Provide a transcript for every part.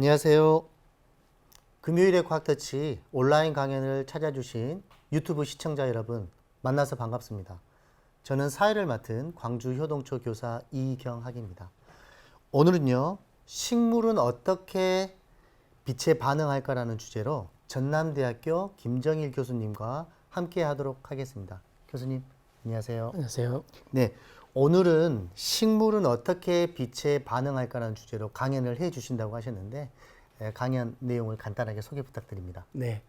안녕하세요. 금요일의 과학터치 온라인 강연을 찾아주신 유튜브 시청자 여러분 만나서 반갑습니다. 저는 사회를 맡은 광주 효동초 교사 이경학입니다. 오늘은요, 식물은 어떻게 빛에 반응할까라는 주제로 전남대학교 김정일 교수님과 함께 하도록 하겠습니다. 교수님, 안녕하세요. 안녕하세요. 네, 오늘은 식물은 어떻게 빛에 반응할까라는 주제로 강연을 해 주신다고 하셨는데 강연 내용을 간단하게 소개 부탁드립니다. 네,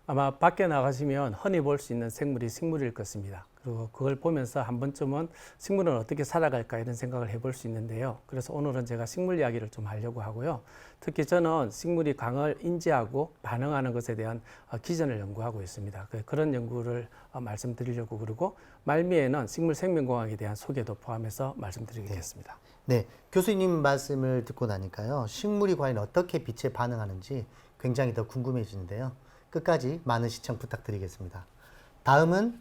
아마 밖에 나가시면 흔히 볼 수 있는 생물이 식물일 것입니다. 그리고 그걸 보면서 한 번쯤은 식물은 어떻게 살아갈까 이런 생각을 해볼 수 있는데요. 그래서 오늘은 제가 식물 이야기를 좀 하려고 하고요. 특히 저는 식물이 광을 인지하고 반응하는 것에 대한 기전을 연구하고 있습니다. 그런 연구를 말씀드리려고 그러고 말미에는 식물 생명공학에 대한 소개도 포함해서 말씀드리겠습니다. 네, 교수님 말씀을 듣고 나니까요. 식물이 과연 어떻게 빛에 반응하는지 굉장히 더 궁금해지는데요. 끝까지 많은 시청 부탁드리겠습니다. 다음은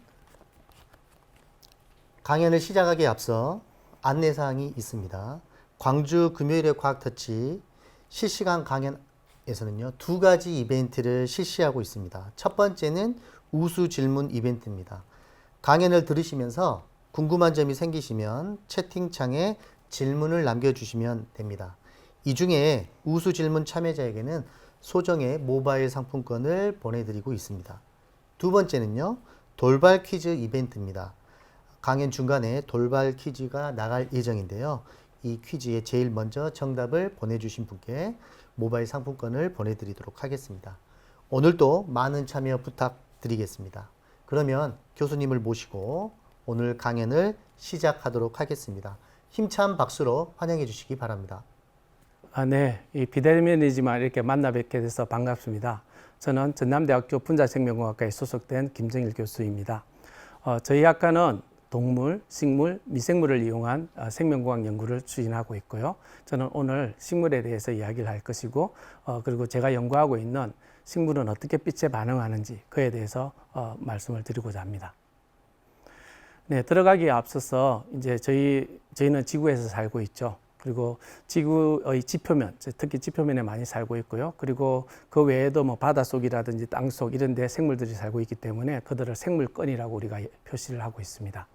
강연을 시작하기에 앞서 안내사항이 있습니다. 광주 금요일의 과학터치 실시간 강연에서는요, 두 가지 이벤트를 실시하고 있습니다. 첫 번째는 우수 질문 이벤트입니다. 강연을 들으시면서 궁금한 점이 생기시면 채팅창에 질문을 남겨주시면 됩니다. 이 중에 우수 질문 참여자에게는 소정의 모바일 상품권을 보내드리고 있습니다. 두 번째는요, 돌발 퀴즈 이벤트입니다. 강연 중간에 돌발 퀴즈가 나갈 예정인데요. 이 퀴즈에 제일 먼저 정답을 보내주신 분께 모바일 상품권을 보내드리도록 하겠습니다. 오늘도 많은 참여 부탁드리겠습니다. 그러면 교수님을 모시고 오늘 강연을 시작하도록 하겠습니다. 힘찬 박수로 환영해 주시기 바랍니다. 네, 이 비대면이지만 이렇게 만나 뵙게 돼서 반갑습니다. 저는 전남대학교 분자생명공학과에 소속된 김정일 교수입니다. 저희 학과는 동물, 식물, 미생물을 이용한 생명공학 연구를 추진하고 있고요. 저는 오늘 식물에 대해서 이야기를 할 것이고, 그리고 제가 연구하고 있는 식물은 어떻게 빛에 반응하는지 그에 대해서 말씀을 드리고자 합니다. 네, 들어가기에 앞서서 이제 저희는 지구에서 살고 있죠. 그리고 지구의 지표면, 특히 지표면에 많이 살고 있고요. 그리고 그 외에도 뭐 바닷속이라든지 땅속 이런 데 생물들이 살고 있기 때문에 그들을 생물권이라고 우리가 표시를 하고 있습니다.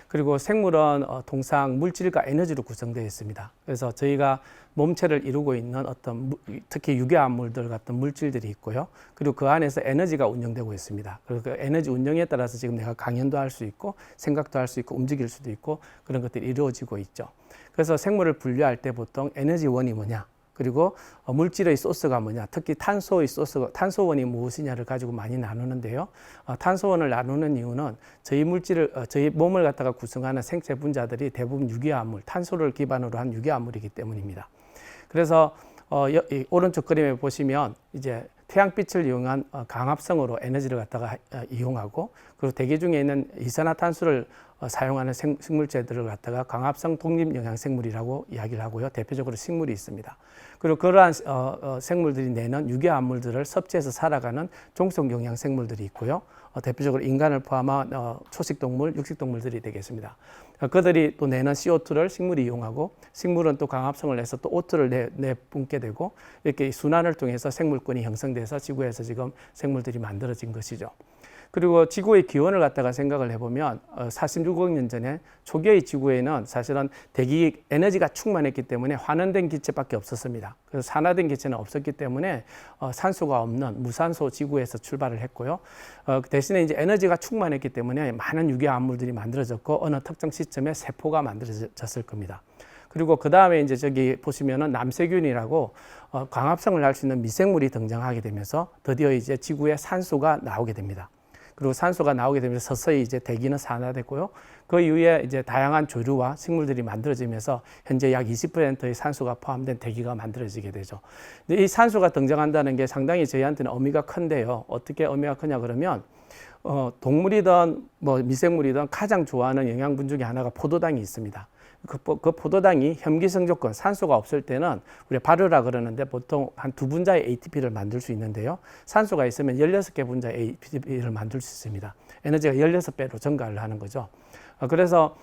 그리고 생물은 통상 물질과 에너지로 구성되어 있습니다. 그래서 저희가 몸체를 이루고 있는 어떤 특히 유기암물들 같은 물질들이 있고요. 그리고 그 안에서 에너지가 운영되고 있습니다. 그리고 그 에너지 운영에 따라서 지금 내가 강연도 할 수 있고 생각도 할 수 있고 움직일 수도 있고 그런 것들이 이루어지고 있죠. 그래서 생물을 분류할 때 보통 에너지원이 뭐냐, 그리고 물질의 소스가 뭐냐, 특히 탄소의 소스가, 탄소원이 무엇이냐를 가지고 많이 나누는데요. 탄소원을 나누는 이유는 저희 몸을 갖다가 구성하는 생체 분자들이 대부분 유기암물, 탄소를 기반으로 한 유기암물이기 때문입니다. 그래서 오른쪽 그림에 보시면 이제 태양빛을 이용한 광합성으로 에너지를 갖다가 이용하고, 그리고 대기 중에 있는 이산화탄소를 사용하는 식물체들을 갖다가 광합성 독립영양생물이라고 이야기를 하고요. 대표적으로 식물이 있습니다. 그리고 그러한 생물들이 내는 유기암물들을 섭취해서 살아가는 종속영양생물들이 있고요. 대표적으로 인간을 포함한 초식동물, 육식동물들이 되겠습니다. 그들이 또 내는 CO2를 식물이 이용하고, 식물은 또 광합성을 내서 또 O2를 내뿜게 되고, 이렇게 순환을 통해서 생물권이 형성돼서 지구에서 지금 생물들이 만들어진 것이죠. 그리고 지구의 기원을 갖다가 생각을 해보면 46억 년 전에 초기의 지구에는 사실은 대기 에너지가 충만했기 때문에 환원된 기체밖에 없었습니다. 그래서 산화된 기체는 없었기 때문에 산소가 없는 무산소 지구에서 출발을 했고요. 대신에 이제 에너지가 충만했기 때문에 많은 유기암물들이 만들어졌고 어느 특정 시점에 세포가 만들어졌을 겁니다. 그리고 그 다음에 이제 저기 보시면은 남세균이라고 광합성을 할 수 있는 미생물이 등장하게 되면서 드디어 이제 지구에 산소가 나오게 됩니다. 그리고 산소가 나오게 되면서 서서히 이제 대기는 산화됐고요. 그 이후에 이제 다양한 조류와 식물들이 만들어지면서 현재 약 20%의 산소가 포함된 대기가 만들어지게 되죠. 근데 이 산소가 등장한다는 게 상당히 저희한테는 의미가 큰데요. 어떻게 의미가 크냐 그러면 동물이든 뭐 미생물이든 가장 좋아하는 영양분 중에 하나가 포도당이 있습니다. 그 포도당이 염기성 조건, 산소가 없을 때는 우리가 발효라 그러는데 보통 한 2분자의 ATP를 만들 수 있는데요. 산소가 있으면 16개 분자의 ATP를 만들 수 있습니다. 에너지가 16배로 증가를 하는 거죠. 그래서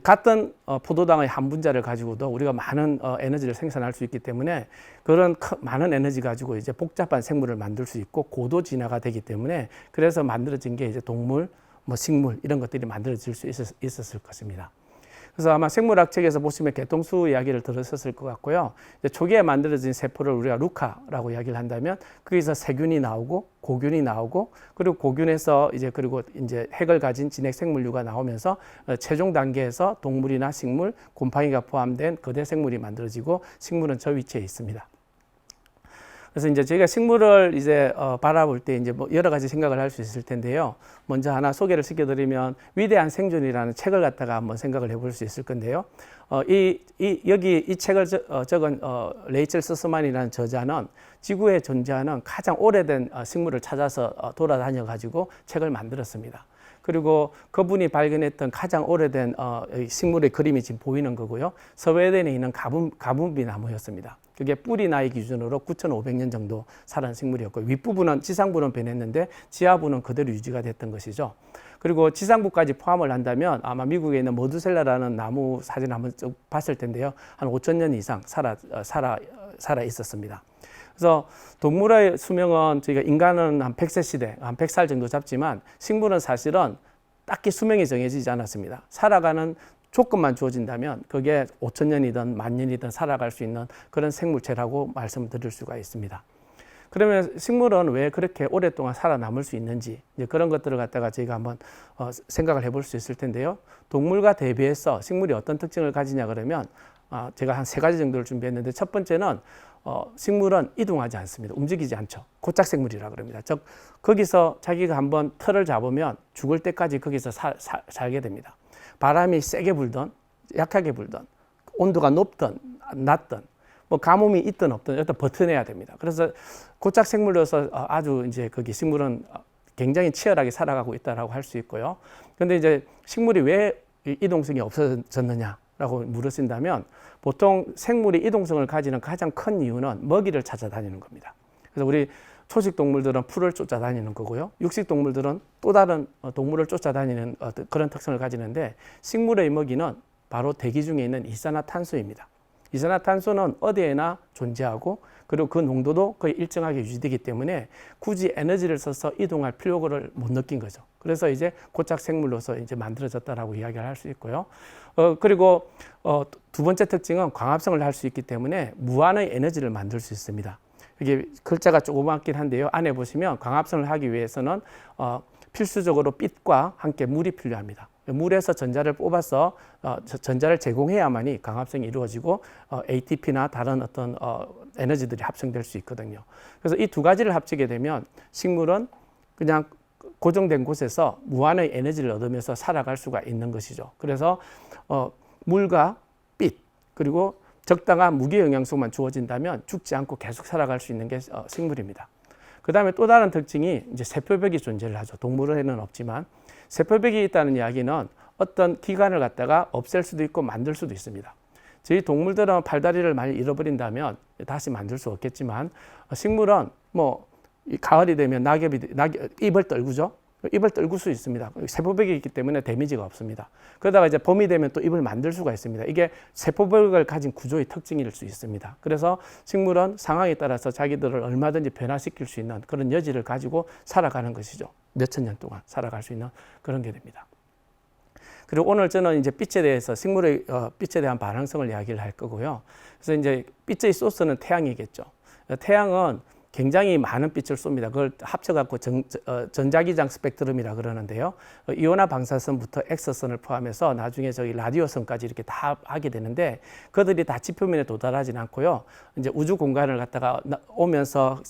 같은 포도당의 한 분자를 가지고도 우리가 많은 에너지를 생산할 수 있기 때문에 그런 많은 에너지 가지고 이제 복잡한 생물을 만들 수 있고 고도 진화가 되기 때문에 그래서 만들어진 게 이제 동물, 뭐 식물 이런 것들이 만들어질 수 있었을 것입니다. 그래서 아마 생물학 책에서 보시면 개통수 이야기를 들으셨을 것 같고요. 이제 초기에 만들어진 세포를 우리가 루카라고 이야기를 한다면 거기서 세균이 나오고 고균이 나오고 그리고 고균에서 그리고 이제 핵을 가진 진핵 생물류가 나오면서 최종 단계에서 동물이나 식물, 곰팡이가 포함된 거대 생물이 만들어지고 식물은 저 위치에 있습니다. 그래서 이제 저희가 식물을 바라볼 때 이제 뭐 여러 가지 생각을 할 수 있을 텐데요. 먼저 하나 소개를 시켜드리면 위대한 생존이라는 책을 갖다가 한번 생각을 해볼 수 있을 건데요. 여기 이 책을 적은 레이첼 서스만이라는 저자는 지구에 존재하는 가장 오래된 식물을 찾아서 돌아다녀 가지고 책을 만들었습니다. 그리고 그분이 발견했던 가장 오래된 식물의 그림이 지금 보이는 거고요. 스웨덴에 있는 가뭄비 나무였습니다. 그게 뿌리 나이 기준으로 9,500년 정도 살아난 식물이었고 윗부분은 지상부는 변했는데 지하부는 그대로 유지가 됐던 것이죠. 그리고 지상부까지 포함을 한다면 아마 미국에 있는 머두셀라라는 나무 사진 한번 쭉 봤을 텐데요. 한 5,000년 이상 살아 있었습니다. 그래서 동물의 수명은 저희가 인간은 한 100세 시대, 한 100살 정도 잡지만 식물은 사실은 딱히 수명이 정해지지 않았습니다. 살아가는 조건만 주어진다면 그게 5,000년이든 10,000년이든 살아갈 수 있는 그런 생물체라고 말씀드릴 수가 있습니다. 그러면 식물은 왜 그렇게 오랫동안 살아남을 수 있는지 이제 그런 것들을 갖다가 저희가 한번 생각을 해볼 수 있을 텐데요. 동물과 대비해서 식물이 어떤 특징을 가지냐 그러면 제가 한 3가지 정도를 준비했는데 첫 번째는 식물은 이동하지 않습니다. 움직이지 않죠. 고착생물이라 그럽니다. 즉 거기서 자기가 한번 틀을 잡으면 죽을 때까지 거기서 살게 됩니다. 바람이 세게 불든 약하게 불든 온도가 높든 낮든 뭐 가뭄이 있든 없든 일단 버텨내야 됩니다. 그래서 고착 생물로서 아주 이제 거기 식물은 굉장히 치열하게 살아가고 있다라고 할 수 있고요. 그런데 이제 식물이 왜 이동성이 없어졌느냐라고 물으신다면 보통 생물이 이동성을 가지는 가장 큰 이유는 먹이를 찾아다니는 겁니다. 그래서 우리 초식 동물들은 풀을 쫓아다니는 거고요. 육식 동물들은 또 다른 동물을 쫓아다니는 그런 특성을 가지는데 식물의 먹이는 바로 대기 중에 있는 이산화탄소입니다. 이산화탄소는 어디에나 존재하고 그리고 그 농도도 거의 일정하게 유지되기 때문에 굳이 에너지를 써서 이동할 필요를 못 느낀 거죠. 그래서 이제 고착 생물로서 이제 만들어졌다라고 이야기를 할 수 있고요. 그리고 두 번째 특징은 광합성을 할 수 있기 때문에 무한의 에너지를 만들 수 있습니다. 이게 글자가 조그맣긴 한데요. 안에 보시면 광합성을 하기 위해서는 필수적으로 빛과 함께 물이 필요합니다. 물에서 전자를 뽑아서 전자를 제공해야만이 광합성이 이루어지고 ATP나 다른 어떤 에너지들이 합성될 수 있거든요. 그래서 이 두 가지를 합치게 되면 식물은 그냥 고정된 곳에서 무한의 에너지를 얻으면서 살아갈 수가 있는 것이죠. 그래서 물과 빛 그리고 적당한 무기 영양소만 주어진다면 죽지 않고 계속 살아갈 수 있는 게 식물입니다. 그 다음에 또 다른 특징이 이제 세포벽이 존재를 하죠. 동물에는 없지만 세포벽이 있다는 이야기는 어떤 기관을 갖다가 없앨 수도 있고 만들 수도 있습니다. 저희 동물들은 팔다리를 많이 잃어버린다면 다시 만들 수 없겠지만 식물은 뭐 가을이 되면 낙엽이 입을 떨구죠. 입을 떨굴 수 있습니다. 세포벽이 있기 때문에 데미지가 없습니다. 그러다가 이제 봄이 되면 또 입을 만들 수가 있습니다. 이게 세포벽을 가진 구조의 특징일 수 있습니다. 그래서 식물은 상황에 따라서 자기들을 얼마든지 변화시킬 수 있는 그런 여지를 가지고 살아가는 것이죠. 몇천 년 동안 살아갈 수 있는 그런 게 됩니다. 그리고 오늘 저는 이제 빛에 대해서 식물의 빛에 대한 반응성을 이야기를 할 거고요. 그래서 이제 빛의 소스는 태양이겠죠. 태양은 굉장히 많은 빛을 쏩니다. 그걸 합쳐갖고 전자기장 스펙트럼이라 그러는데요. 이온화 방사선부터 엑서선을 포함해서 나중에 저기 라디오선까지 이렇게 다 하게 되는데 그들이 다 지표면에 도달하지는 않고요. 이제 우주 공간을 갖다가 오면서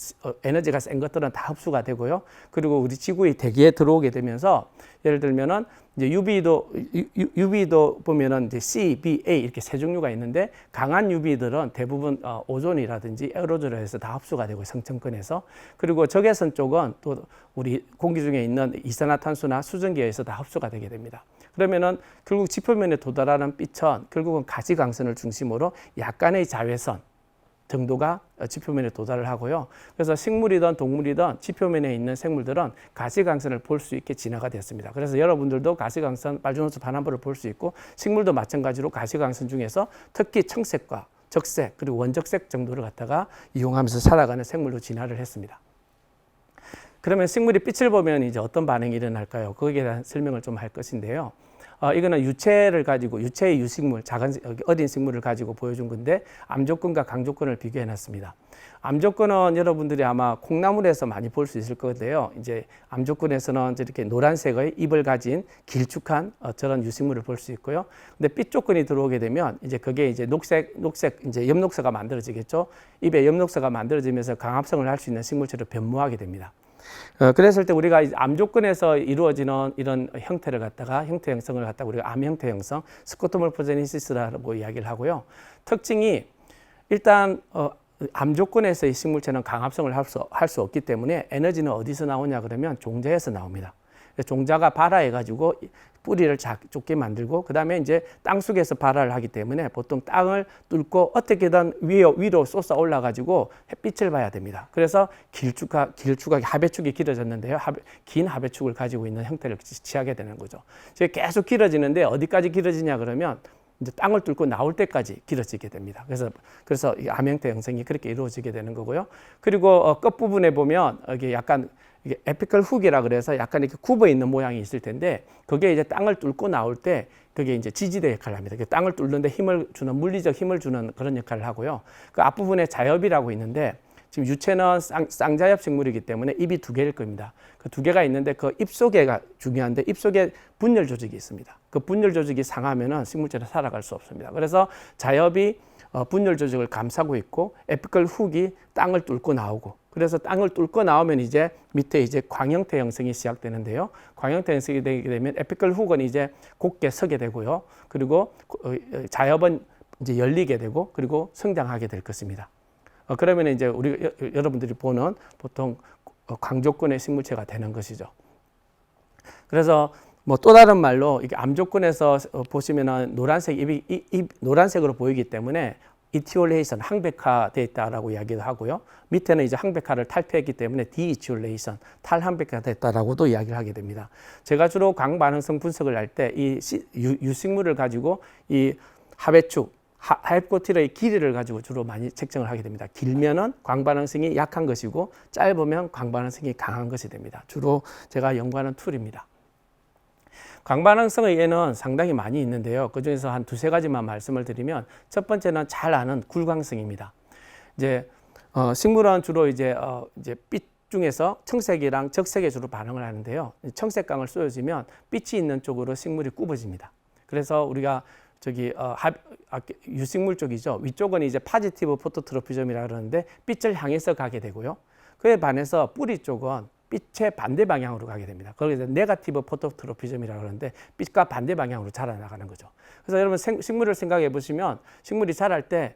에너지가 센 것들은 다 흡수가 되고요. 그리고 우리 지구의 대기에 들어오게 되면서 예를 들면은 이제 UV도 보면은 이제 C, B, A 이렇게 세 종류가 있는데 강한 UV들은 대부분 오존이라든지 에어로졸에 의해서 다 흡수가 되고 성층권에서 그리고 적외선 쪽은 또 우리 공기 중에 있는 이산화탄소나 수증기에 의해서 다 흡수가 되게 됩니다. 그러면은 결국 지표면에 도달하는 빛은 결국은 가시광선을 중심으로 약간의 자외선 정도가 지표면에 도달을 하고요. 그래서 식물이든 동물이든 지표면에 있는 생물들은 가시광선을 볼 수 있게 진화가 됐습니다. 그래서 여러분들도 가시광선, 빨주노초 반환부를 볼 수 있고 식물도 마찬가지로 가시광선 중에서 특히 청색과 적색 그리고 원적색 정도를 갖다가 이용하면서 살아가는 생물로 진화를 했습니다. 그러면 식물이 빛을 보면 이제 어떤 반응이 일어날까요? 거기에 대한 설명을 좀 할 것인데요. 이거는 유체를 가지고 유체의 유식물, 작은 어린 식물을 가지고 보여준 건데 암조건과 강조건을 비교해 놨습니다. 암조건은 여러분들이 아마 콩나물에서 많이 볼 수 있을 건데요. 이제 암조건에서는 이렇게 노란색의 잎을 가진 길쭉한 저런 유식물을 볼 수 있고요. 근데 빛 조건이 들어오게 되면 이제 그게 이제 녹색 이제 엽록소가 만들어지겠죠. 잎에 엽록소가 만들어지면서 강합성을 할 수 있는 식물체로 변모하게 됩니다. 그랬을 때 우리가 암조건에서 이루어지는 이런 형태를 갖다가 형태 형성을 갖다가 우리가 암 형태 형성, 스코토몰포제니시스라고 이야기를 하고요. 특징이 일단 암조건에서의 식물체는 강합성을 할 수 없기 때문에 에너지는 어디서 나오냐 그러면 종자에서 나옵니다. 종자가 발화해가지고 뿌리를 좁게 만들고 그 다음에 이제 땅 속에서 발화를 하기 때문에 보통 땅을 뚫고 어떻게든 위로 솟아 올라가지고 햇빛을 봐야 됩니다. 그래서 길쭉하게 하배축이 길어졌는데요. 긴 하배축을 가지고 있는 형태를 취하게 되는 거죠. 계속 길어지는데 어디까지 길어지냐 그러면 이제 땅을 뚫고 나올 때까지 길어지게 됩니다. 그래서 이 암형태 형성이 그렇게 이루어지게 되는 거고요. 그리고 끝부분에 보면 이게 약간 이게 에피컬 훅이라 그래서 약간 이렇게 굽어 있는 모양이 있을 텐데 그게 이제 땅을 뚫고 나올 때 그게 이제 지지대 역할을 합니다. 땅을 뚫는데 힘을 주는 물리적 힘을 주는 그런 역할을 하고요. 그 앞부분에 자엽이라고 있는데 지금 유체는 쌍자엽 식물이기 때문에 잎이 두 개일 겁니다. 그 두 개가 있는데 그 잎 속에가 중요한데 잎 속에 분열 조직이 있습니다. 그 분열 조직이 상하면은 식물체는 살아갈 수 없습니다. 그래서 자엽이 분열 조직을 감싸고 있고 에피컬 훅이 땅을 뚫고 나오고 그래서 땅을 뚫고 나오면 이제 밑에 이제 광형태 형성이 시작되는데요. 광형태 형성이 되게 되면 에피컬 훅은 이제 곧게 서게 되고요. 그리고 자엽은 이제 열리게 되고 그리고 성장하게 될 것입니다. 그러면 이제 여러분들이 보는 보통 광조건의 식물체가 되는 것이죠. 그래서 뭐 또 다른 말로 이게 암조건에서 보시면은 노란색 잎이 노란색으로 보이기 때문에 이티올레이션 항백화되어 있다라고 이야기를 하고요. 밑에는 이제 항백화를 탈피했기 때문에 디이티올레이션 탈항백화가 됐다라고도 이야기를 하게 됩니다. 제가 주로 광반응성 분석을 할 때 이 유식물을 가지고 이 하배축 하이포틸의 길이를 가지고 주로 많이 책정을 하게 됩니다. 길면은 광반응성이 약한 것이고 짧으면 광반응성이 강한 것이 됩니다. 주로 제가 연구하는 툴입니다. 광반응성의 예는 상당히 많이 있는데요. 그중에서 한 두세 가지만 말씀을 드리면 첫 번째는 잘 아는 굴광성입니다. 이제 식물은 주로 이제 빛 중에서 청색이랑 적색에 주로 반응을 하는데요. 청색광을 쏘여지면 빛이 있는 쪽으로 식물이 굽어집니다. 그래서 우리가 유식물 쪽이죠. 위쪽은 이제 파지티브 포토트로피즘이라 그러는데 빛을 향해서 가게 되고요. 그에 반해서 뿌리 쪽은 빛의 반대 방향으로 가게 됩니다. 거기서 네거티브 포토트로피즘이라고 그러는데 빛과 반대 방향으로 자라나가는 거죠. 그래서 여러분 식물을 생각해 보시면 식물이 자랄 때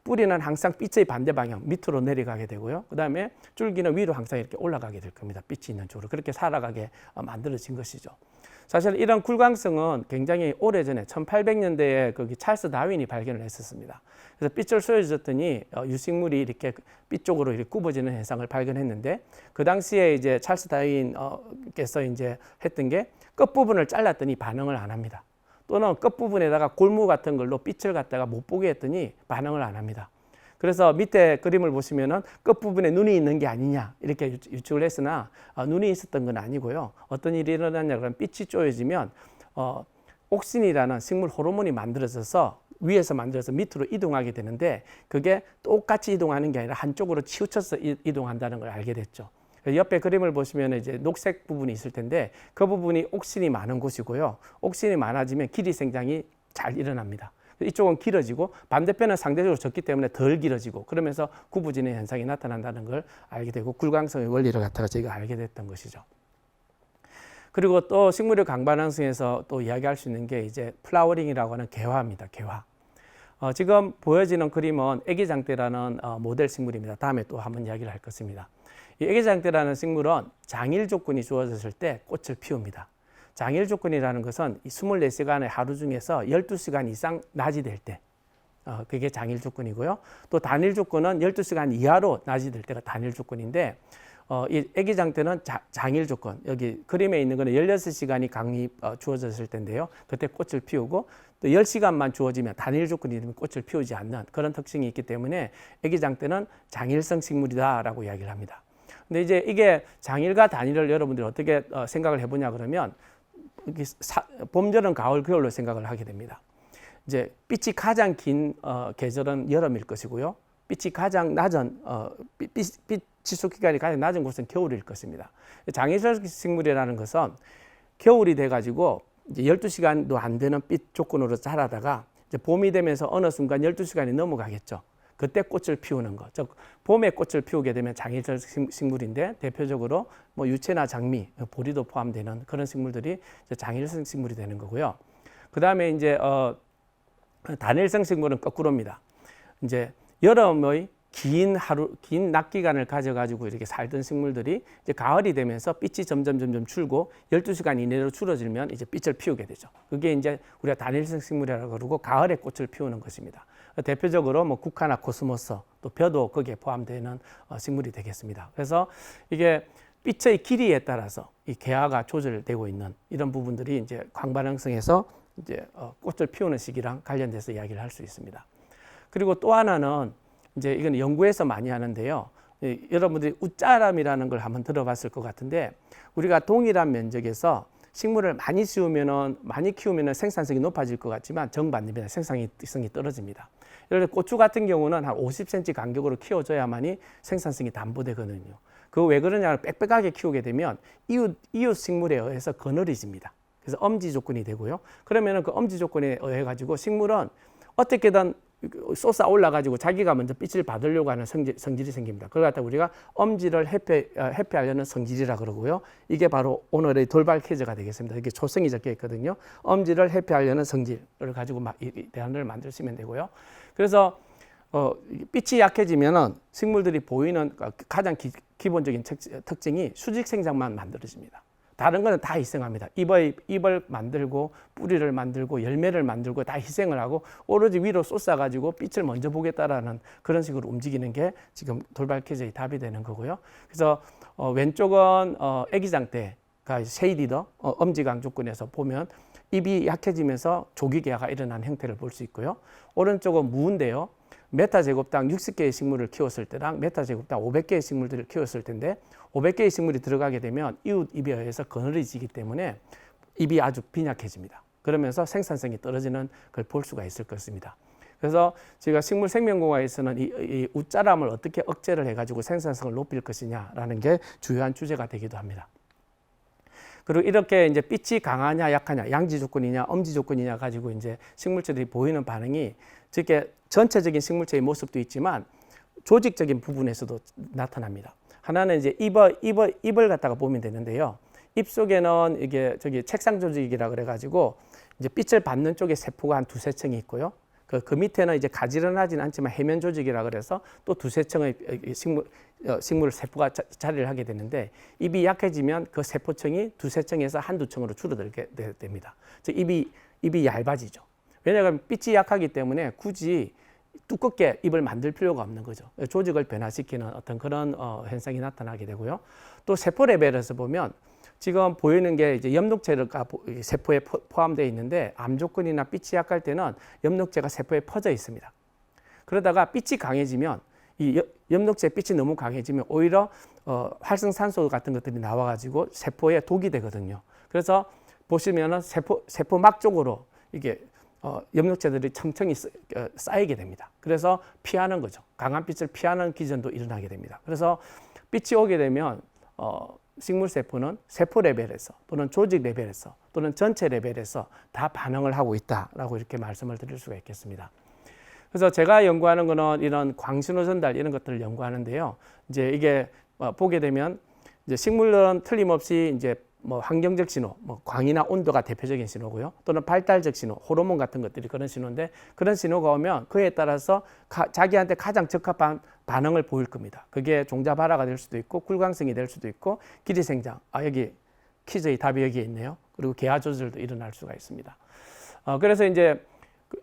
뿌리는 항상 빛의 반대 방향 밑으로 내려가게 되고요. 그 다음에 줄기는 위로 항상 이렇게 올라가게 될 겁니다. 빛이 있는 쪽으로 그렇게 살아가게 만들어진 것이죠. 사실 이런 굴광성은 굉장히 오래전에 1800년대에 거기 찰스 다윈이 발견을 했었습니다. 그래서 빛을 쏘여줬더니 유식물이 이렇게 빛 쪽으로 이렇게 굽어지는 현상을 발견했는데 그 당시에 이제 찰스 다윈께서 이제 했던 게 끝부분을 잘랐더니 반응을 안 합니다. 또는 끝부분에다가 골무 같은 걸로 빛을 갖다가 못 보게 했더니 반응을 안 합니다. 그래서 밑에 그림을 보시면은 끝부분에 눈이 있는 게 아니냐 이렇게 유축을 했으나 눈이 있었던 건 아니고요. 어떤 일이 일어나냐 그러면 빛이 쪼여지면 옥신이라는 식물 호르몬이 만들어져서 위에서 만들어서 밑으로 이동하게 되는데 그게 똑같이 이동하는 게 아니라 한쪽으로 치우쳐서 이동한다는 걸 알게 됐죠. 옆에 그림을 보시면 이제 녹색 부분이 있을 텐데 그 부분이 옥신이 많은 곳이고요. 옥신이 많아지면 길이 생장이 잘 일어납니다. 이쪽은 길어지고 반대편은 상대적으로 적기 때문에 덜 길어지고 그러면서 굽어지는 현상이 나타난다는 걸 알게 되고 굴광성의 원리를 갖다가 저희가 알게 됐던 것이죠. 그리고 또 식물의 광반응성에서 또 이야기할 수 있는 게 이제 플라워링이라고 하는 개화입니다. 개화. 지금 보여지는 그림은 애기장대라는 모델 식물입니다. 다음에 또 한번 이야기를 할 것입니다. 이 애기장대라는 식물은 장일 조건이 주어졌을 때 꽃을 피웁니다. 장일 조건이라는 것은 24시간의 하루 중에서 12시간 이상 낮이 될 때 그게 장일 조건이고요. 또 단일 조건은 12시간 이하로 낮이 될 때가 단일 조건인데 이 애기장 때는 장일 조건, 여기 그림에 있는 거는 16시간이 강이 주어졌을 텐데요. 그때 꽃을 피우고 또 10시간만 주어지면 단일 조건이 되면 꽃을 피우지 않는 그런 특징이 있기 때문에 애기장 때는 장일성 식물이다라고 이야기를 합니다. 근데 이제 이게 장일과 단일을 여러분들이 어떻게 생각을 해보냐 그러면 봄, 여름, 가을, 겨울로 생각을 하게 됩니다. 이제 빛이 가장 긴 계절은 여름일 것이고요. 빛이 가장 낮은 빛 지속 기간이 가장 낮은 곳은 겨울일 것입니다. 장일성 식물이라는 것은 겨울이 돼가지고 이제 12시간도 안 되는 빛 조건으로 자라다가 이제 봄이 되면서 어느 순간 12시간이 넘어가겠죠. 그때 꽃을 피우는 것. 즉 봄에 꽃을 피우게 되면 장일성 식물인데 대표적으로 뭐 유채나 장미, 보리도 포함되는 그런 식물들이 이제 장일성 식물이 되는 거고요. 그 다음에 이제 단일성 식물은 거꾸로입니다. 이제 여름의 긴 낮 기간을 가져가지고 이렇게 살던 식물들이 이제 가을이 되면서 빛이 점점 줄고 12시간 이내로 줄어들면 이제 빛을 피우게 되죠. 그게 이제 우리가 단일성 식물이라고 그러고 가을에 꽃을 피우는 것입니다. 대표적으로 뭐 국화나 코스모스 또 벼도 거기에 포함되는 식물이 되겠습니다. 그래서 이게 빛의 길이에 따라서 이 개화가 조절되고 있는 이런 부분들이 이제 광반응성에서 이제 꽃을 피우는 시기랑 관련돼서 이야기를 할 수 있습니다. 그리고 또 하나는 이제 이건 연구에서 많이 하는데요. 여러분들이 웃자람이라는 걸 한번 들어봤을 것 같은데 우리가 동일한 면적에서 식물을 많이 키우면은 생산성이 높아질 것 같지만 정반대입니다. 생산성이 떨어집니다. 예를 들어 고추 같은 경우는 한 50cm 간격으로 키워줘야만이 생산성이 담보되거든요. 그 왜 그러냐면 빽빽하게 키우게 되면 이웃 식물에 의해서 거느리집니다. 그래서 엄지 조건이 되고요. 그러면은 그 엄지 조건에 의해 가지고 식물은 어떻게든 솟아 올라가지고 자기가 먼저 빛을 받으려고 하는 성질이 생깁니다. 그걸 갖다 우리가 엄지를 회피하려는 성질이라 그러고요. 이게 바로 오늘의 돌발 퀴즈가 되겠습니다. 이게 초성이 적혀 있거든요. 엄지를 회피하려는 성질을 가지고 이 대안을 만드시면 되고요. 그래서 빛이 약해지면은 식물들이 보이는 가장 기본적인 특징이 수직 생장만 만들어집니다. 다른 거는 다 희생합니다. 잎을 만들고 뿌리를 만들고 열매를 만들고 다 희생을 하고 오로지 위로 쏟아가지고 빛을 먼저 보겠다라는 그런 식으로 움직이는 게 지금 돌발 퀴즈의 답이 되는 거고요. 그래서 왼쪽은 애기장 때가 쉐이디더 엄지강 조건에서 보면 잎이 약해지면서 조기 개화가 일어난 형태를 볼 수 있고요. 오른쪽은 무인데요. 메타제곱당 60개의 식물을 키웠을 때랑 메타제곱당 500개의 식물들을 키웠을 텐데 500개의 식물이 들어가게 되면 이웃 잎에 의해서 거느려지기 때문에 잎이 아주 빈약해집니다. 그러면서 생산성이 떨어지는 걸 볼 수가 있을 것입니다. 그래서 제가 식물 생명공학에서는 이 웃자람을 어떻게 억제를 해가지고 생산성을 높일 것이냐라는 게 주요한 주제가 되기도 합니다. 그리고 이렇게 이제 빛이 강하냐 약하냐, 양지 조건이냐 엄지 조건이냐 가지고 이제 식물체들이 보이는 반응이 이렇게 전체적인 식물체의 모습도 있지만 조직적인 부분에서도 나타납니다. 하나는 이제 잎을 갖다가 보면 되는데요. 잎 속에는 이게 책상 조직이라 그래가지고 이제 빛을 받는 쪽에 세포가 한 두세 층이 있고요. 그 밑에는 이제 가지런하지는 않지만 해면 조직이라 그래서 또 두세 층의 식물 세포가 자리를 하게 되는데 잎이 약해지면 그 세포층이 두세 층에서 한두 층으로 줄어들게 됩니다. 즉 잎이 얇아지죠. 왜냐하면 빛이 약하기 때문에 굳이 두껍게 잎을 만들 필요가 없는 거죠. 조직을 변화시키는 어떤 그런 현상이 나타나게 되고요. 또 세포 레벨에서 보면 지금 보이는 게 이제 엽록체가 세포에 포함되어 있는데 암 조건이나 빛이 약할 때는 엽록체가 세포에 퍼져 있습니다. 그러다가 빛이 강해지면 이 엽록체 빛이 너무 강해지면 오히려 활성산소 같은 것들이 나와가지고 세포에 독이 되거든요. 그래서 보시면은 세포 막 쪽으로 이게 엽록체들이 층층이 쌓이게 됩니다. 그래서 피하는 거죠. 강한 빛을 피하는 기전도 일어나게 됩니다. 그래서 빛이 오게 되면 식물 세포는 세포 레벨에서 또는 조직 레벨에서 또는 전체 레벨에서 다 반응을 하고 있다라고 이렇게 말씀을 드릴 수가 있겠습니다. 그래서 제가 연구하는 거는 이런 광신호 전달 이런 것들을 연구하는데요. 이제 이게 보게 되면 이제 식물은 틀림없이 이제 뭐 환경적 신호, 뭐 광이나 온도가 대표적인 신호고요. 또는 발달적 신호, 호르몬 같은 것들이 그런 신호인데 그런 신호가 오면 그에 따라서 자기한테 가장 적합한 반응을 보일 겁니다. 그게 종자발화가 될 수도 있고 굴광성이 될 수도 있고 기리생장. 여기 퀴즈의 답이 여기에 있네요. 그리고 개화 조절도 일어날 수가 있습니다. 그래서 이제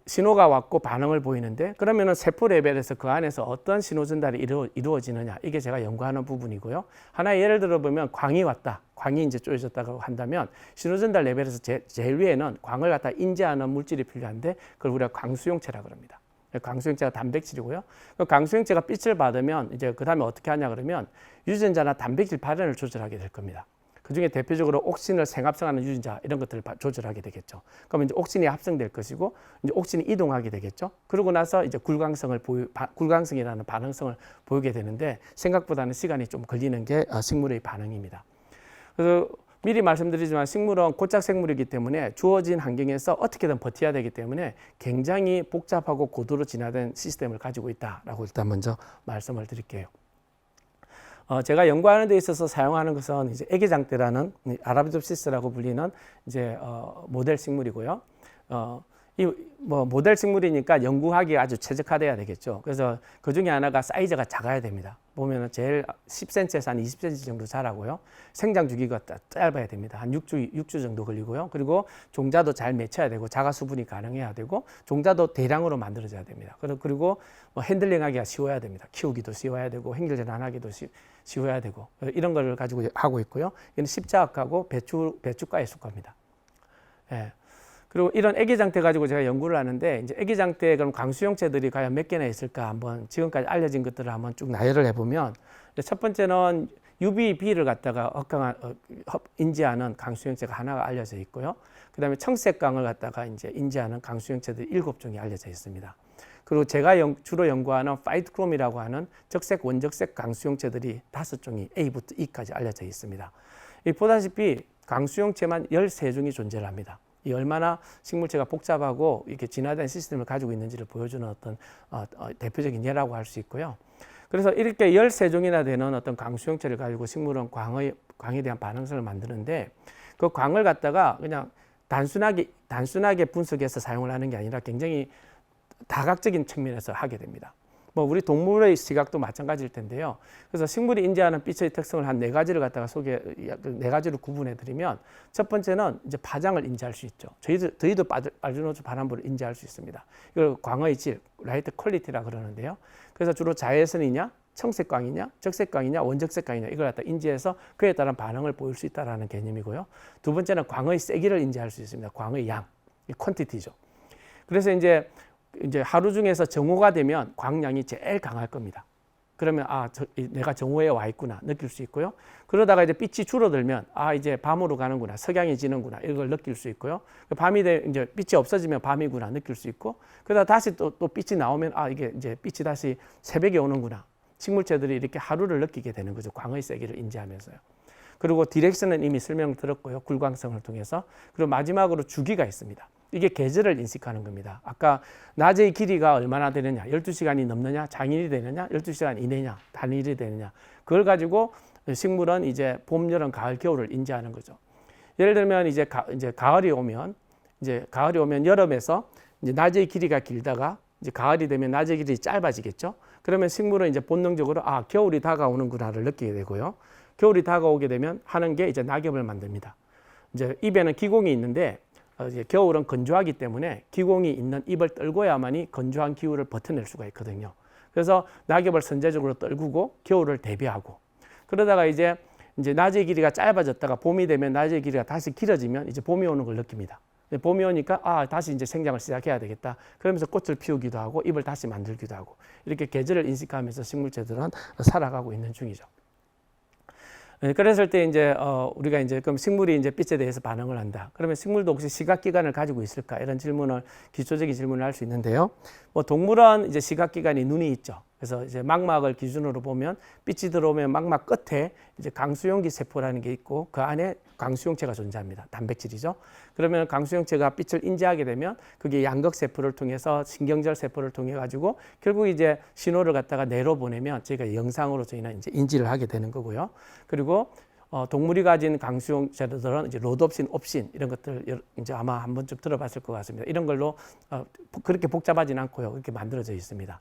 신호가 왔고 반응을 보이는데 그러면은 세포 레벨에서 그 안에서 어떤 신호 전달이 이루어지느냐 이게 제가 연구하는 부분이고요. 하나의 예를 들어 보면 광이 왔다. 광이 이제 쪼여졌다고 한다면 신호 전달 레벨에서 제일 위에는 광을 갖다 인지하는 물질이 필요한데 그걸 우리가 광수용체라 그럽니다. 광수용체가 단백질이고요. 그 광수용체가 빛을 받으면 이제 그 다음에 어떻게 하냐 그러면 유전자나 단백질 발현을 조절하게 될 겁니다. 그 중에 대표적으로 옥신을 생합성하는 유전자 이런 것들을 조절하게 되겠죠. 그러면 이제 옥신이 합성될 것이고 이제 옥신이 이동하게 되겠죠. 그러고 나서 이제 굴광성이라는 반응성을 보이게 되는데 생각보다는 시간이 좀 걸리는 게 식물의 반응입니다. 그래서 미리 말씀드리지만 식물은 고착 생물이기 때문에 주어진 환경에서 어떻게든 버텨야 되기 때문에 굉장히 복잡하고 고도로 진화된 시스템을 가지고 있다라고 일단 먼저 말씀을 드릴게요. 제가 연구하는 데 있어서 사용하는 것은 이제 애기장대라는 아라비놉시스라고 불리는 이제 모델 식물이고요. 이 뭐 모델 식물이니까 연구하기에 아주 최적화돼야 되겠죠. 그래서 그 중에 하나가 사이즈가 작아야 됩니다. 보면은 제일 10cm에서 한 20cm 정도 자라고요. 생장 주기가 짧아야 됩니다. 한 6주 정도 걸리고요. 그리고 종자도 잘 맺혀야 되고 자가 수분이 가능해야 되고 종자도 대량으로 만들어져야 됩니다. 그리고 뭐 핸들링하기가 쉬워야 됩니다. 키우기도 쉬워야 되고 행렬전환하기도 쉬워야 되고 이런 걸 가지고 하고 있고요. 이는 십자학하고 배추과에 속합니다. 예. 그리고 이런 애기장대 가지고 제가 연구를 하는데 이제 애기장대 그럼 광수용체들이 과연 몇 개나 있을까 한번 지금까지 알려진 것들을 한번 쭉 나열을 해보면 첫 번째는 UVB를 갖다가 인지하는 광수용체가 하나가 알려져 있고요. 그다음에 청색광을 갖다가 이제 인지하는 광수용체들이 7종이 알려져 있습니다. 그리고 제가 주로 연구하는 파이트크롬이라고 하는 적색 원적색 광수용체들이 5종이 A부터 E까지 알려져 있습니다. 보다시피 광수용체만 13종이 존재를 합니다. 이 얼마나 식물체가 복잡하고 이렇게 진화된 시스템을 가지고 있는지를 보여주는 어떤 대표적인 예라고 할 수 있고요. 그래서 이렇게 13종이나 되는 어떤 광수용체를 가지고 식물은 광에 대한 반응성을 만드는데 그 광을 갖다가 그냥 단순하게 분석해서 사용을 하는 게 아니라 굉장히 다각적인 측면에서 하게 됩니다. 뭐 우리 동물의 시각도 마찬가지일 텐데요. 그래서 식물이 인지하는 빛의 특성을 한 4가지를 갖다가 4가지로 구분해 드리면 첫 번째는 이제 파장을 인지할 수 있죠. 저희도 알루노즈 반환부를 인지할 수 있습니다. 이걸 광의 질, 라이트 퀄리티라 그러는데요. 그래서 주로 자외선이냐, 청색광이냐, 적색광이냐, 원적색광이냐 이걸 갖다 인지해서 그에 따른 반응을 보일 수 있다라는 개념이고요. 두 번째는 광의 세기를 인지할 수 있습니다. 광의 양, 이 퀀티티죠. 그래서 이제 하루 중에서 정오가 되면 광량이 제일 강할 겁니다. 그러면 내가 정오에 와 있구나 느낄 수 있고요. 그러다가 이제 빛이 줄어들면 이제 밤으로 가는구나, 석양이 지는구나 이걸 느낄 수 있고요. 밤이 이제 빛이 없어지면 밤이구나 느낄 수 있고, 그러다 다시 또 빛이 나오면 이게 이제 빛이 다시 새벽에 오는구나. 식물체들이 이렇게 하루를 느끼게 되는 거죠. 광의 세기를 인지하면서요. 그리고 디렉션은 이미 설명드렸고요. 굴광성을 통해서. 그리고 마지막으로 주기가 있습니다. 이게 계절을 인식하는 겁니다. 아까 낮의 길이가 얼마나 되느냐, 12시간이 넘느냐, 장일이 되느냐, 12시간 이내냐, 단일이 되느냐. 그걸 가지고 식물은 이제 봄, 여름, 가을, 겨울을 인지하는 거죠. 예를 들면 이제 가을이 오면 여름에서 이제 낮의 길이가 길다가 이제 가을이 되면 낮의 길이 짧아지겠죠. 그러면 식물은 이제 본능적으로 겨울이 다가오는구나를 느끼게 되고요. 겨울이 다가오게 되면 하는 게 이제 낙엽을 만듭니다. 이제 잎에는 기공이 있는데 이제 겨울은 건조하기 때문에 기공이 있는 잎을 떨궈야만이 건조한 기후를 버텨낼 수가 있거든요. 그래서 낙엽을 선제적으로 떨구고 겨울을 대비하고, 그러다가 이제 낮의 길이가 짧아졌다가 봄이 되면 낮의 길이가 다시 길어지면 이제 봄이 오는 걸 느낍니다. 봄이 오니까 다시 이제 생장을 시작해야 되겠다. 그러면서 꽃을 피우기도 하고 잎을 다시 만들기도 하고, 이렇게 계절을 인식하면서 식물체들은 살아가고 있는 중이죠. 그랬을 때 이제 우리가 이제 그럼 식물이 이제 빛에 대해서 반응을 한다. 그러면 식물도 혹시 시각기관을 가지고 있을까? 이런 기초적인 질문을 할 수 있는데요. 뭐 동물은 이제 시각기관이 눈이 있죠. 그래서 이제 망막을 기준으로 보면 빛이 들어오면 망막 끝에 이제 강수용기 세포라는 게 있고 그 안에 강수용체가 존재합니다. 단백질이죠. 그러면 강수용체가 빛을 인지하게 되면 그게 양극 세포를 통해서 신경절 세포를 통해 가지고 결국 이제 신호를 갖다가 내로 보내면 저희가 영상으로 저희는 이제 인지를 하게 되는 거고요. 그리고 동물이 가진 강수용체들은 이제 로드옵신, 옵신 이런 것들 이제 아마 한 번쯤 들어봤을 것 같습니다. 이런 걸로 그렇게 복잡하진 않고요. 이렇게 만들어져 있습니다.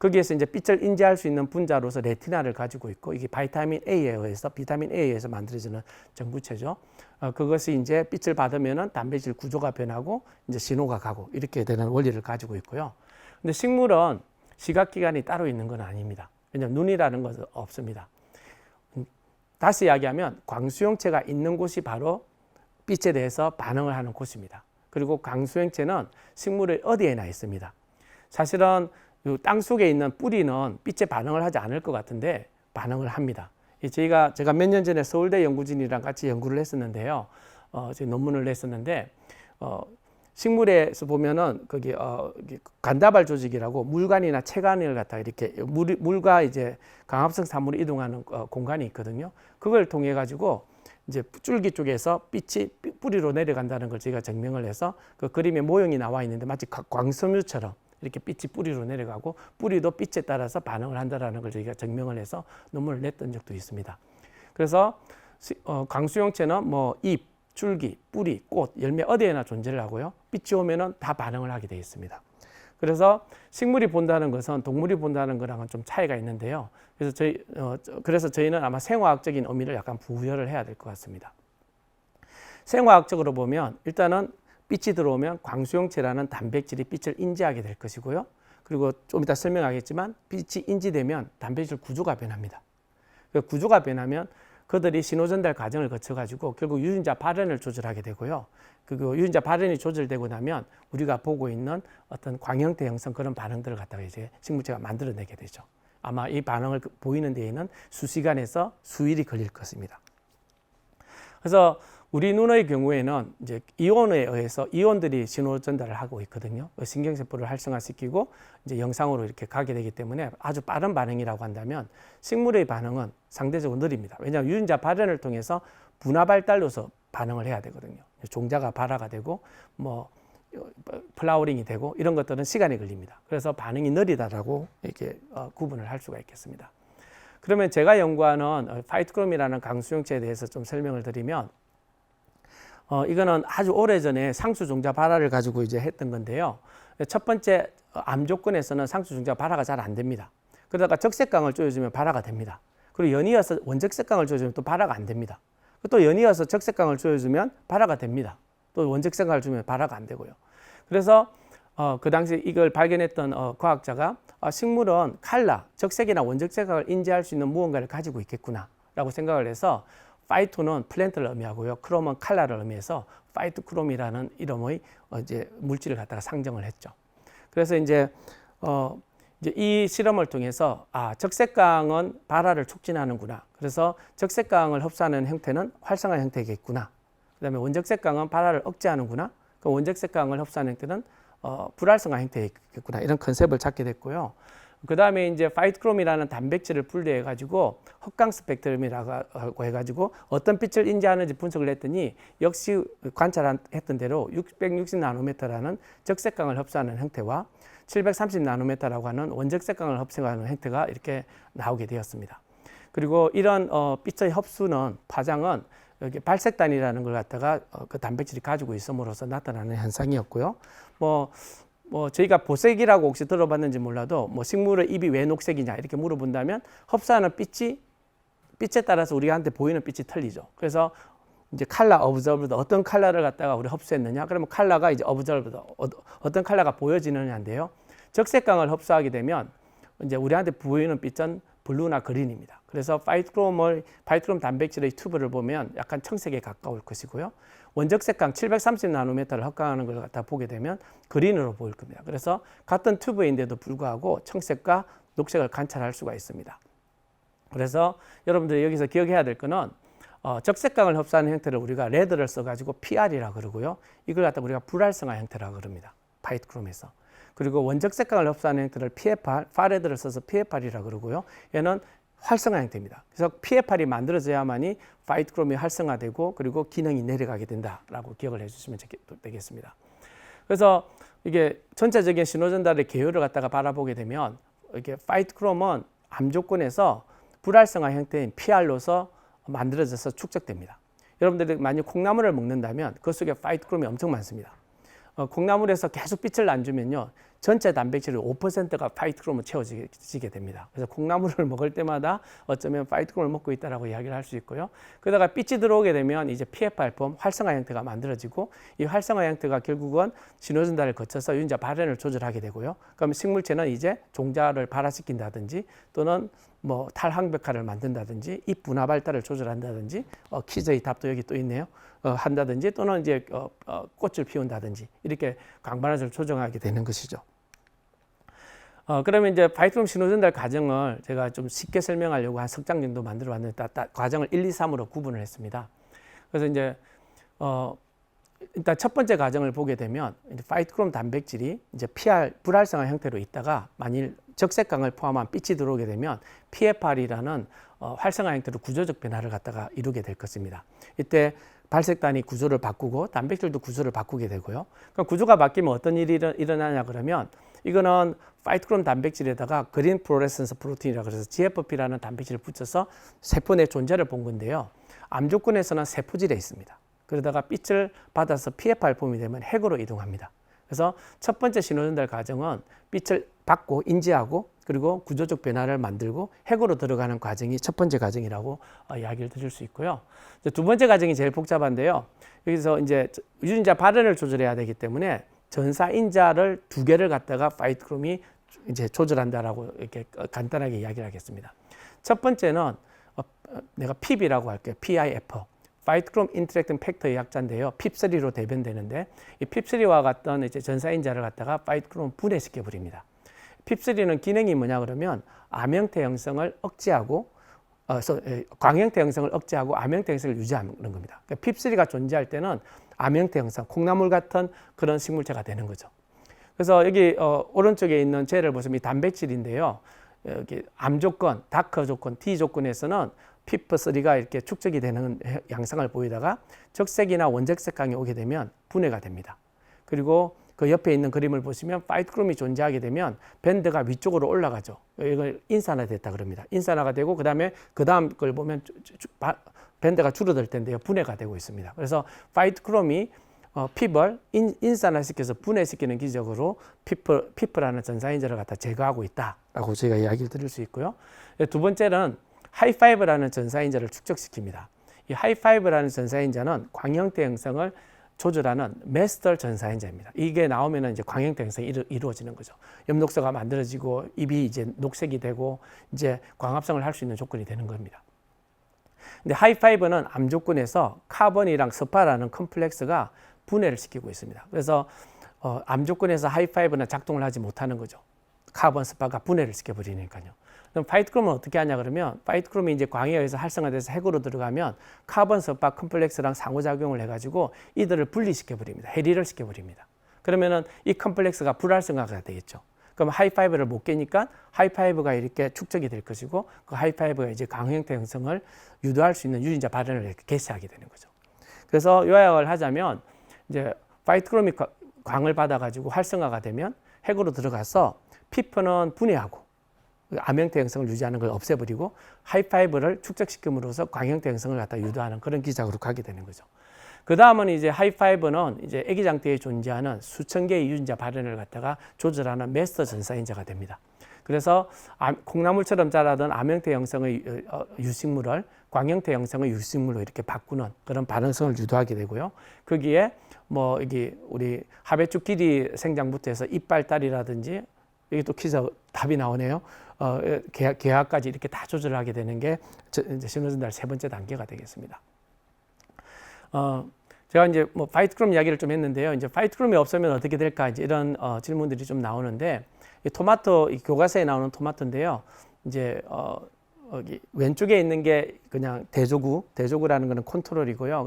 거기에서 이제 빛을 인지할 수 있는 분자로서 레티나를 가지고 있고 이게 비타민 A에 의해서 만들어지는 정구체죠. 그것이 이제 빛을 받으면은 단백질 구조가 변하고 이제 신호가 가고 이렇게 되는 원리를 가지고 있고요. 근데 식물은 시각기관이 따로 있는 건 아닙니다. 왜냐하면 눈이라는 것은 없습니다. 다시 이야기하면 광수형체가 있는 곳이 바로 빛에 대해서 반응을 하는 곳입니다. 그리고 광수형체는 식물의 어디에나 있습니다. 사실은 땅 속에 있는 뿌리는 빛에 반응을 하지 않을 것 같은데 반응을 합니다. 제가 몇 년 전에 서울대 연구진이랑 같이 연구를 했었는데요. 논문을 냈었는데 식물에서 보면은 거기 간다발 조직이라고 물관이나 체관을 갖다 이렇게 물과 이제 광합성 산물이 이동하는 공간이 있거든요. 그걸 통해 가지고 이제 줄기 쪽에서 빛이 뿌리로 내려간다는 걸 저희가 증명을 해서 그 그림에 모형이 나와 있는데 마치 광섬유처럼 이렇게 빛이 뿌리로 내려가고 뿌리도 빛에 따라서 반응을 한다는 걸 저희가 증명을 해서 논문을 냈던 적도 있습니다. 그래서 광수형체는 뭐 잎, 줄기, 뿌리, 꽃, 열매 어디에나 존재를 하고요. 빛이 오면은 다 반응을 하게 되어 있습니다. 그래서 식물이 본다는 것은 동물이 본다는 거랑은 좀 차이가 있는데요. 그래서 저희는 아마 생화학적인 의미를 약간 부여를 해야 될 것 같습니다. 생화학적으로 보면 일단은 빛이 들어오면 광수형체라는 단백질이 빛을 인지하게 될 것이고요. 그리고 좀 이따 설명하겠지만 빛이 인지되면 단백질 구조가 변합니다. 그 구조가 변하면 그들이 신호 전달 과정을 거쳐가지고 결국 유전자 발현을 조절하게 되고요. 그리고 유전자 발현이 조절되고 나면 우리가 보고 있는 어떤 광형태 형성 그런 반응들을 갖다가 이제 식물체가 만들어내게 되죠. 아마 이 반응을 보이는 데에는 수시간에서 수일이 걸릴 것입니다. 그래서 우리 눈의 경우에는 이제 이온에 의해서 이온들이 신호 전달을 하고 있거든요. 신경세포를 활성화시키고 이제 영상으로 이렇게 가게 되기 때문에 아주 빠른 반응이라고 한다면 식물의 반응은 상대적으로 느립니다. 왜냐하면 유전자 발현을 통해서 분화 발달로서 반응을 해야 되거든요. 종자가 발화가 되고 뭐 플라워링이 되고 이런 것들은 시간이 걸립니다. 그래서 반응이 느리다라고 이렇게 구분을 할 수가 있겠습니다. 그러면 제가 연구하는 파이토크롬이라는 강수형체에 대해서 좀 설명을 드리면 이거는 아주 오래전에 상수종자 발화를 가지고 이제 했던 건데요. 첫 번째 암 조건에서는 상수종자 발화가 잘 안 됩니다. 그러다가 적색강을 쪼여주면 발화가 됩니다. 그리고 연이어서 원적색강을 쪼여주면 또 발화가 안 됩니다. 또 연이어서 적색강을 쪼여주면 발화가 됩니다. 또 원적색강을 주면 발화가 안 되고요. 그래서 그 당시 이걸 발견했던 과학자가 식물은 칼라, 적색이나 원적색강을 인지할 수 있는 무언가를 가지고 있겠구나라고 생각을 해서 파이토는 플랜트를 의미하고요. 크롬은 칼라를 의미해서 파이토크롬이라는 이름의 이제 물질을 갖다가 상정을 했죠. 그래서 이제 이 실험을 통해서 적색강은 발화를 촉진하는구나. 그래서 적색강을 흡수하는 형태는 활성화 형태겠구나. 그다음에 원적색강은 발화를 억제하는구나. 그 원적색강을 흡수하는 형태는 불활성화 형태겠구나. 이런 컨셉을 찾게 됐고요. 그 다음에 이제 파이토크롬이라는 단백질을 분리해 가지고 흑강 스펙트럼이라고 해가지고 어떤 빛을 인지하는지 분석을 했더니 역시 관찰했던 대로 660나노미터라는 적색강을 흡수하는 형태와 730나노미터라고 하는 원적색강을 흡수하는 형태가 이렇게 나오게 되었습니다. 그리고 이런 빛의 흡수는 파장은 여기 발색단이라는 걸 갖다가 그 단백질이 가지고 있음으로써 나타나는 현상이었고요. 저희가 보색이라고 혹시 들어봤는지 몰라도 식물의 잎이 왜 녹색이냐 이렇게 물어본다면 흡수하는 빛에 따라서 우리한테 보이는 빛이 틀리죠. 그래서 이제 컬러 오브저브드 어떤 컬러를 갖다가 우리 흡수했느냐 그러면 컬러가 이제 오브저브드 어떤 컬러가 보여지느냐인데요. 적색강을 흡수하게 되면 이제 우리한테 보이는 빛은 블루나 그린입니다. 그래서 파이토크롬 단백질의 튜브를 보면 약간 청색에 가까울 것이고요. 원적색강 730나노미터를 흡강하는 걸 갖다 보게 되면 그린으로 보일 겁니다. 그래서 같은 튜브인데도 불구하고 청색과 녹색을 관찰할 수가 있습니다. 그래서 여러분들이 여기서 기억해야 될 거는 적색강을 흡수하는 형태를 우리가 레드를 써가지고 PR이라고 그러고요. 이걸 갖다 우리가 불활성화 형태라고 그럽니다. 파이토크롬에서. 그리고 원적색강을 흡수하는 형태를 PFR, 파레드를 써서 PFR이라고 그러고요. 얘는 활성화 형태입니다. 그래서 PFR이 만들어져야만이 파이토크롬이 활성화되고 그리고 기능이 내려가게 된다라고 기억을 해주시면 되겠습니다. 그래서 이게 전체적인 신호 전달의 개요를 갖다가 바라보게 되면 이게 파이토크롬은 암 조건에서 불활성화 형태인 PR로서 만들어져서 축적됩니다. 여러분들이 만약 콩나물을 먹는다면 그 속에 파이토크롬이 엄청 많습니다. 콩나물에서 계속 빛을 안 주면요, 전체 단백질의 5%가 파이트크롬으로 채워지게 됩니다. 그래서 콩나물을 먹을 때마다 어쩌면 파이트크롬을 먹고 있다라고 이야기를 할 수 있고요. 그러다가 빛이 들어오게 되면 이제 PFR-폼 활성화 형태가 만들어지고, 이 활성화 형태가 결국은 신호전달을 거쳐서 유전자 발현을 조절하게 되고요. 그럼 식물체는 이제 종자를 발화시킨다든지, 또는 뭐 탈항백화를 만든다든지, 잎 분화 발달을 조절한다든지, 퀴즈의 답도 여기 또 있네요. 한다든지, 또는 이제 꽃을 피운다든지, 이렇게 광반화를 조정하게 되는 것이죠. 그러면 이제 파이트크롬 신호전달 과정을 제가 좀 쉽게 설명하려고 한 석 장 정도 만들어 왔는데, 과정을 1, 2, 3으로 구분을 했습니다. 그래서 이제 일단 첫 번째 과정을 보게 되면, 이제 파이트크롬 단백질이 이제 불활성화 형태로 있다가 만일 적색강을 포함한 빛이 들어오게 되면 PFR이라는 활성화 형태로 구조적 변화를 갖다가 이루게 될 것입니다. 이때 발색단이 구조를 바꾸고 단백질도 구조를 바꾸게 되고요. 그럼 구조가 바뀌면 어떤 일이 일어나냐 그러면, 이거는 파이트크롬 단백질에다가 그린 플로레센스 프로틴이라고 그래서 GFP라는 단백질을 붙여서 세포 내 존재를 본 건데요. 암 조건에서는 세포질에 있습니다. 그러다가 빛을 받아서 PFR 폼이 되면 핵으로 이동합니다. 그래서 첫 번째 신호전달 과정은 빛을 받고 인지하고, 그리고 구조적 변화를 만들고 핵으로 들어가는 과정이 첫 번째 과정이라고 이야기를 드릴 수 있고요. 두 번째 과정이 제일 복잡한데요. 여기서 이제 유전자 발현을 조절해야 되기 때문에 전사인자를 2개를 갖다가 파이트크롬이 이제 조절한다라고 이렇게 간단하게 이야기를 하겠습니다. 첫 번째는 내가 PIP이라고 할게요. PIF. 파이트크롬 인터랙팅 팩터의 약자인데요. PIP3로 대변되는데, 이 PIP3와 같은 이제 전사인자를 갖다가 파이트크롬 분해시켜 버립니다. PIP3는 기능이 뭐냐 그러면 암형태 형성을 억제하고, 광형태 형성을 억제하고 암형태 형성을 유지하는 겁니다. 그러니까 PIP3가 존재할 때는 암형태 형성, 콩나물 같은 그런 식물체가 되는 거죠. 그래서 여기 오른쪽에 있는 젤을 보시면 이 단백질인데요. 여기 암 조건, 다크 조건, T 조건에서는 PIP3가 이렇게 축적이 되는 양상을 보이다가 적색이나 원적색강이 오게 되면 분해가 됩니다. 그리고 그 옆에 있는 그림을 보시면 파이트크롬이 존재하게 되면 밴드가 위쪽으로 올라가죠. 이걸 인산화됐다 그럽니다. 인산화가 되고 그 다음 걸 보면 밴드가 줄어들 텐데요. 분해가 되고 있습니다. 그래서 파이트크롬이 핍을 인산화시켜서 분해시키는 기적으로 피프라는 전사인자를 갖다 제거하고 있다라고 저희가 이야기를 드릴 수 있고요. 두 번째는 하이파이브라는 전사인자를 축적시킵니다. 이 하이파이브라는 전사인자는 광형태 형성을 조절하는 메스터 전사인자입니다. 이게 나오면 이제 광형태 형성이 이루어지는 거죠. 엽록소가 만들어지고 잎이 이제 녹색이 되고 이제 광합성을 할 수 있는 조건이 되는 겁니다. 근데 하이파이브는 암 조건에서 카본이랑 스파라는 컴플렉스가 분해를 시키고 있습니다. 그래서 암 조건에서 하이파이브는 작동을 하지 못하는 거죠. 카본 스파가 분해를 시켜버리니까요. 그럼 파이트크롬은 어떻게 하냐 그러면, 파이트크롬이 이제 광에 의해서 활성화돼서 핵으로 들어가면 카본 스파 컴플렉스랑 상호작용을 해가지고 이들을 분리시켜버립니다. 해리를 시켜버립니다. 그러면은 이 컴플렉스가 불활성화가 되겠죠. 그럼 하이파이브를 못 깨니까 하이파이브가 이렇게 축적이 될 것이고, 그 하이파이브가 이제 광형태 형성을 유도할 수 있는 유전자 발현을 이렇게 개시하게 되는 거죠. 그래서 요약을 하자면, 이제 파이트크롬이 광을 받아가지고 활성화가 되면 핵으로 들어가서 피프는 분해하고 암형태 형성을 유지하는 걸 없애버리고 하이파이브를 축적시킴으로써 광형태 형성을 갖다 유도하는 그런 기작으로 가게 되는 거죠. 그 다음은 이제 하이파이브는 이제 아기장태에 존재하는 수천 개의 유전자 발현을 갖다가 조절하는 메스터 전사인자가 됩니다. 그래서 콩나물처럼 자라던 암형태 형성의 유식물을 광형태 형성의 유식물로 이렇게 바꾸는 그런 반응성을 유도하게 되고요. 거기에 뭐 여기 우리 하배축 길이 생장부터 해서 잎발달이라든지, 여기 또 퀴즈 답이 나오네요. 개화까지 이렇게 다 조절하게 되는 게 신호전달 세 번째 단계가 되겠습니다. 제가 이제 뭐 파이트크롬 이야기를 좀 했는데요. 이제 파이트크롬이 없으면 어떻게 될까, 이제 이런 질문들이 좀 나오는데, 이 토마토, 이 교과서에 나오는 토마토인데요. 이제 여기 왼쪽에 있는 게 그냥 대조구라는 거는 컨트롤이고요.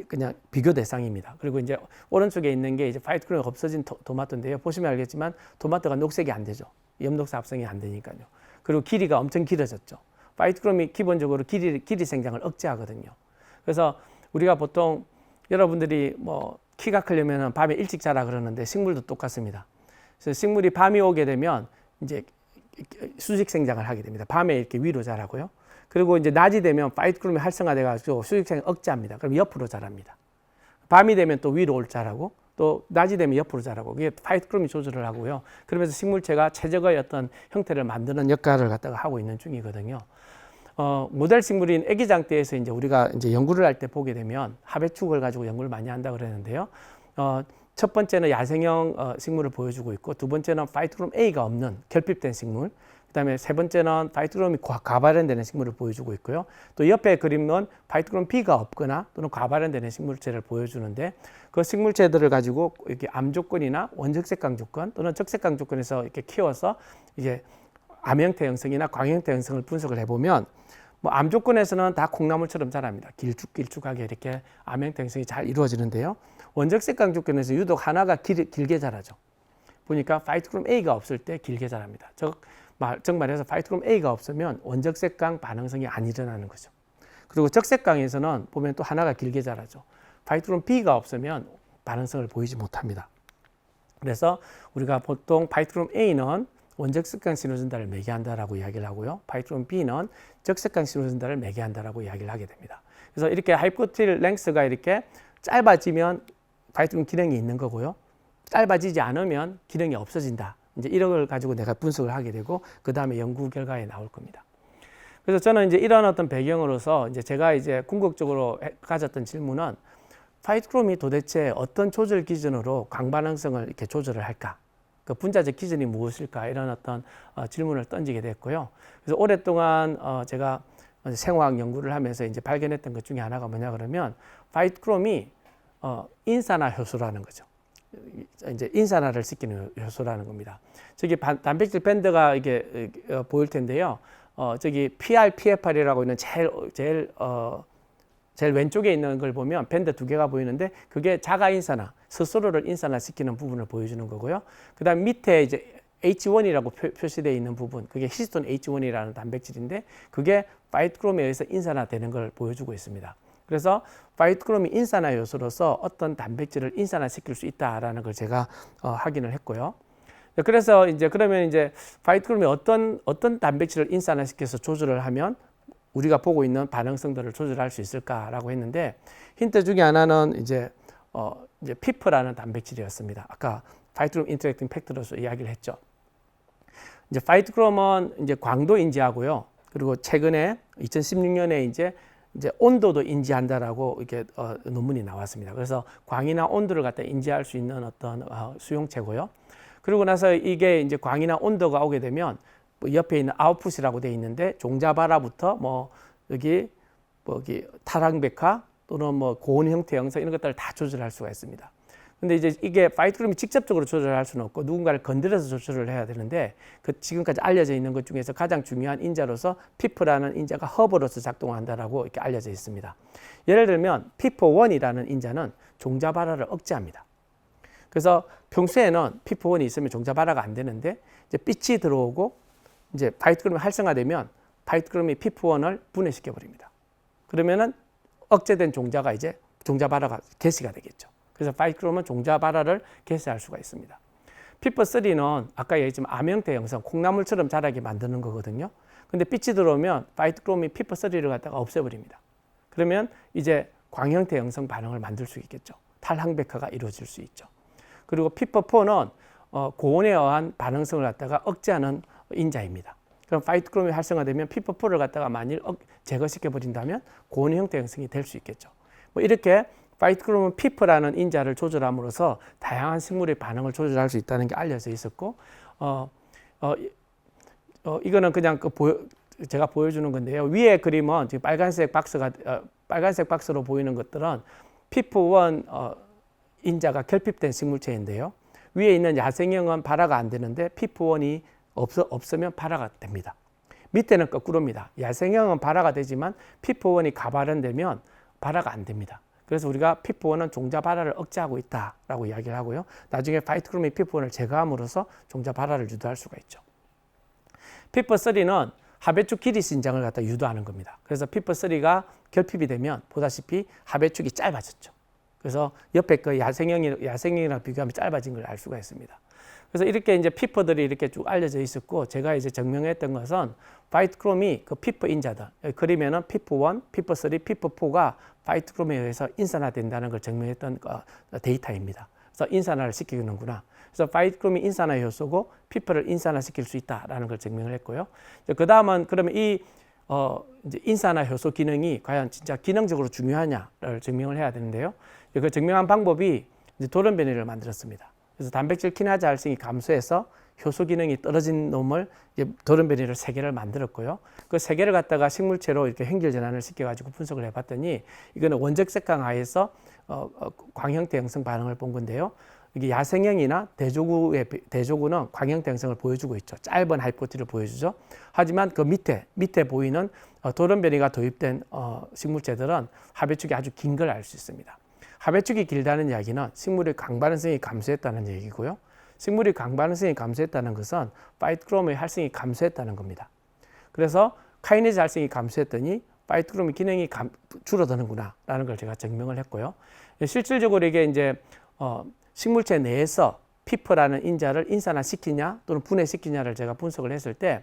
그냥 비교 대상입니다. 그리고 이제 오른쪽에 있는 게 이제 파이트크롬이 없어진 토마토인데요. 보시면 알겠지만 토마토가 녹색이 안 되죠. 엽록소 합성이 안 되니까요. 그리고 길이가 엄청 길어졌죠. 파이트크롬이 기본적으로 길이 생장을 억제하거든요. 그래서 우리가 보통 여러분들이 뭐 키가 크려면 밤에 일찍 자라 그러는데 식물도 똑같습니다. 그래서 식물이 밤이 오게 되면 이제 수직 생장을 하게 됩니다. 밤에 이렇게 위로 자라고요. 그리고 이제 낮이 되면 파이트크롬이 활성화돼가지고 수직 생장 억제합니다. 그럼 옆으로 자랍니다. 밤이 되면 또 위로 자라고 또 낮이 되면 옆으로 자라고 그게 파이토크롬이 조절을 하고요. 그러면서 식물체가 최적의 어떤 형태를 만드는 역할을 갖다가 하고 있는 중이거든요. 모델 식물인 애기장대에서 이제 우리가 이제 연구를 할 때 보게 되면 하배축을 가지고 연구를 많이 한다 그랬는데요. 첫 번째는 야생형 식물을 보여주고 있고 두 번째는 파이토크롬 A가 없는 결핍된 식물, 그다음에 세 번째는 파이토크롬이 과발현되는 식물을 보여주고 있고요. 또 옆에 그림은 파이토크롬 B가 없거나 또는 과발현되는 식물체를 보여주는데 그 식물체들을 가지고 이렇게 암 조건이나 원적색강 조건 또는 적색강 조건에서 이렇게 키워서 이게 암 형태 형성이나 광 형태 형성을 분석을 해보면 뭐 암 조건에서는 다 콩나물처럼 자랍니다. 길쭉길쭉하게 이렇게 암 형태 형성이 잘 이루어지는데요. 원적색강 조건에서 유독 하나가 길게 자라죠. 보니까 파이토크롬 A가 없을 때 길게 자랍니다. 즉 말해서 파이토크롬 A가 없으면 원적색강 반응성이 안 일어나는 거죠. 그리고 적색강에서는 보면 또 하나가 길게 자라죠. 파이토크롬 B가 없으면 반응성을 보이지 못합니다. 그래서 우리가 보통 파이토크롬 A는 원적색강 신호전달을 매개한다라고 이야기를 하고요. 파이토크롬 B는 적색강 신호전달을 매개한다라고 이야기를 하게 됩니다. 그래서 이렇게 하이포틸 랭스가 이렇게 짧아지면 파이토크롬 기능이 있는 거고요. 짧아지지 않으면 기능이 없어진다. 이제 이런 걸 가지고 내가 분석을 하게 되고 그 다음에 연구 결과에 나올 겁니다. 그래서 저는 이제 이런 어떤 배경으로서 이제 제가 이제 궁극적으로 가졌던 질문은 파이토크롬이 도대체 어떤 조절 기준으로 광반응성을 이렇게 조절을 할까? 그 분자적 기준이 무엇일까? 이런 어떤 질문을 던지게 됐고요. 그래서 오랫동안 제가 생화학 연구를 하면서 이제 발견했던 것 중에 하나가 뭐냐 그러면 파이토크롬이 인산화 효소라는 거죠. 이제 인산화를 시키는 효소라는 겁니다. 저기 단백질 밴드가 이게 보일 텐데요. 저기 PRPFR이라고 있는 제일 왼쪽에 있는 걸 보면 밴드 두 개가 보이는데 그게 자가 인산화, 스스로를 인산화시키는 부분을 보여주는 거고요. 그다음 밑에 이제 H1이라고 표시되어 있는 부분, 그게 히스톤 H1이라는 단백질인데 그게 파이토크롬에 의해서 인산화되는 걸 보여주고 있습니다. 그래서 파이토크롬이 인산화 요소로서 어떤 단백질을 인산화시킬 수 있다라는 걸 제가 확인을 했고요. 그래서 이제 그러면 이제 파이토크롬이 어떤 단백질을 인산화시켜서 조절을 하면 우리가 보고 있는 반응성들을 조절할 수 있을까라고 했는데 힌트 중에 하나는 이제 피프라는 단백질이었습니다. 아까 파이토크롬 인터랙팅 팩터로서 이야기를 했죠. 이제 파이토크롬은 이제 광도 인지하고요. 그리고 최근에 2016년에 이제 온도도 인지한다라고 이렇게 논문이 나왔습니다. 그래서 광이나 온도를 갖다 인지할 수 있는 어떤 수용체고요. 그리고 나서 이게 이제 광이나 온도가 오게 되면 뭐 옆에 있는 아웃풋이라고 되어 있는데 종자발화부터 뭐 여기 타랑백화 또는 뭐 고온 형태 형성 이런 것들을 다 조절할 수가 있습니다. 근데 이제 이게 파이토크롬이 직접적으로 조절할 수는 없고 누군가를 건드려서 조절을 해야 되는데 그 지금까지 알려져 있는 것 중에서 가장 중요한 인자로서 피프라는 인자가 허브로서 작동한다라고 이렇게 알려져 있습니다. 예를 들면 피프1이라는 인자는 종자 발화를 억제합니다. 그래서 평소에는 피프1이 있으면 종자 발화가 안 되는데 이제 빛이 들어오고 이제 파이토크롬이 활성화되면 파이토크롬이 피프1을 분해시켜 버립니다. 그러면은 억제된 종자가 이제 종자 발화가 개시가 되겠죠. 그래서 파이토크롬은 종자 발화를 개시할 수가 있습니다. 피프3는 아까 얘기했지만 암 형태 형성, 콩나물처럼 자라게 만드는 거거든요. 근데 빛이 들어오면 파이토크롬이 피프3를 갖다가 없애버립니다. 그러면 이제 광 형태 형성 반응을 만들 수 있겠죠. 탈항백화가 이루어질 수 있죠. 그리고 피프4는 고온에 의한 반응성을 갖다가 억제하는 인자입니다. 그럼 파이토크롬이 활성화되면 피프4를 갖다가 만일 제거시켜 버린다면 고온 형태 형성이 될 수 있겠죠. 뭐 이렇게 파이토크롬은 피프라는 인자를 조절함으로써 다양한 식물의 반응을 조절할 수 있다는 게 알려져 있었고, 이거는 그냥 제가 보여주는 건데요. 위에 그림은 지금 빨간색 박스로 보이는 것들은 피프1 인자가 결핍된 식물체인데요. 위에 있는 야생형은 발화가 안 되는데 피프1이 없으면 발화가 됩니다. 밑에는 거꾸로입니다. 야생형은 발화가 되지만 피프1이 가발현되면 발화가 안 됩니다. 그래서 우리가 피프1은 종자 발화를 억제하고 있다라고 이야기를 하고요. 나중에 파이토크롬이 피프1을 제거함으로써 종자 발화를 유도할 수가 있죠. 피프3는 하배축 길이 신장을 갖다 유도하는 겁니다. 그래서 피프3가 결핍이 되면 보다시피 하배축이 짧아졌죠. 그래서 옆에 그 야생형이랑 비교하면 짧아진 걸 알 수가 있습니다. 그래서 이렇게 이제 피프들이 이렇게 쭉 알려져 있었고, 제가 이제 증명했던 것은 파이토크롬이 그 피프 인자다. 여기 그리면은 피프1, 피프3, 피프4가 파이토크롬에 의해서 인산화된다는 걸 증명했던 데이터입니다. 그래서 인산화를 시키는구나. 그래서 파이트크롬이 인산화 효소고 피퍼를 인산화시킬 수 있다라는 걸 증명을 했고요. 그 다음은 그러면 이 이제 인산화 효소 기능이 과연 진짜 기능적으로 중요하냐를 증명을 해야 되는데요. 그 증명한 방법이 이제 돌연변이를 만들었습니다. 그래서 단백질 키나자 활성이 감소해서 효소 기능이 떨어진 놈을 이제 돌연변이를 3개를 만들었고요. 그 3개를 갖다가 식물체로 이렇게 행질 전환을 시켜가지고 분석을 해봤더니 이거는 원적 색강 하에서 광형태 형성 반응을 본 건데요. 이게 야생형이나 대조구는 광형태 형성을 보여주고 있죠. 짧은 하이포티를 보여주죠. 하지만 그 밑에 보이는 돌연변이가 도입된 식물체들은 하배축이 아주 긴 걸 알 수 있습니다. 하배축이 길다는 이야기는 식물의 광반응성이 감소했다는 얘기고요. 식물의 광반응성이 감소했다는 것은 파이트크롬의 활성이 감소했다는 겁니다. 그래서 카이네즈 활성이 감소했더니 파이트크롬의 기능이 줄어드는구나 라는 걸 제가 증명을 했고요. 실질적으로 이게 이제 식물체 내에서 피퍼라는 인자를 인산화시키냐 또는 분해시키냐를 제가 분석을 했을 때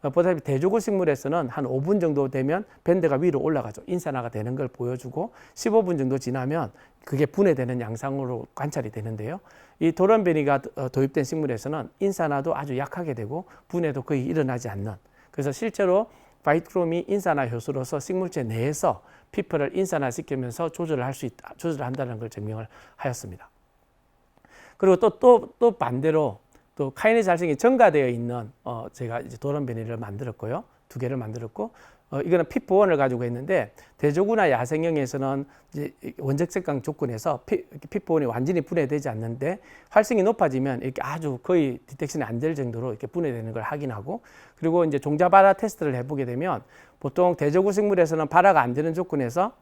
보다시피 대조구 식물에서는 한 5분 정도 되면 밴드가 위로 올라가죠. 인산화가 되는 걸 보여주고 15분 정도 지나면 그게 분해되는 양상으로 관찰이 되는데요. 이 돌연변이가 도입된 식물에서는 인산화도 아주 약하게 되고 분해도 거의 일어나지 않는, 그래서 실제로 파이트크롬이 인산화 효소로서 식물체 내에서 피퍼를 인산화시키면서 조절한다는 걸 증명을 하였습니다. 그리고 또 반대로 또 카이네즈 활성이 증가되어 있는 제가 이제 돌연변이를 만들었고요. 2개를 만들었고 이거는 피퍼1을 가지고 있는데 대조구나 야생형에서는 이제 원적 색강 조건에서 피퍼1이 완전히 분해되지 않는데 활성이 높아지면 이렇게 아주 거의 디텍션이 안 될 정도로 이렇게 분해되는 걸 확인하고, 그리고 이제 종자발화 테스트를 해보게 되면 보통 대조구 식물에서는 발화가 안 되는 조건에서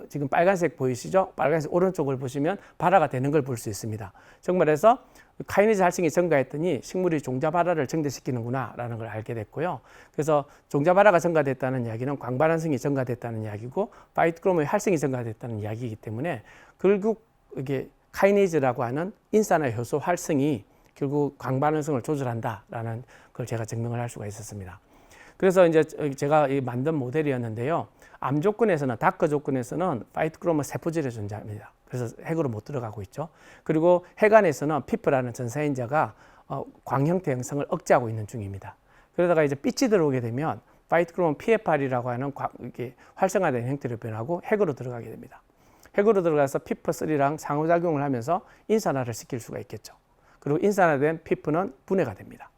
지금 빨간색 보이시죠? 빨간색 오른쪽을 보시면 발화가 되는 걸 볼 수 있습니다. 정말해서 카이네즈 활성이 증가했더니 식물이 종자 발화를 증대시키는구나 라는 걸 알게 됐고요. 그래서 종자 발화가 증가됐다는 이야기는 광반응성이 증가됐다는 이야기고 파이트크롬의 활성이 증가됐다는 이야기이기 때문에 결국 이게 카이네즈라고 하는 인산화 효소 활성이 결국 광반응성을 조절한다라는 걸 제가 증명을 할 수가 있었습니다. 그래서 이제 제가 만든 모델이었는데요. 암 조건에서는, 다크 조건에서는 파이트크롬은 세포질에 존재합니다. 그래서 핵으로 못 들어가고 있죠. 그리고 핵안에서는 피프라는 전사인자가 광 형태 형성을 억제하고 있는 중입니다. 그러다가 이제 빛이 들어오게 되면 파이트크롬은 PFR이라고 하는 이렇게 활성화된 형태로 변하고 핵으로 들어가게 됩니다. 핵으로 들어가서 피프3랑 상호작용을 하면서 인산화를 시킬 수가 있겠죠. 그리고 인산화된 피프는 분해가 됩니다.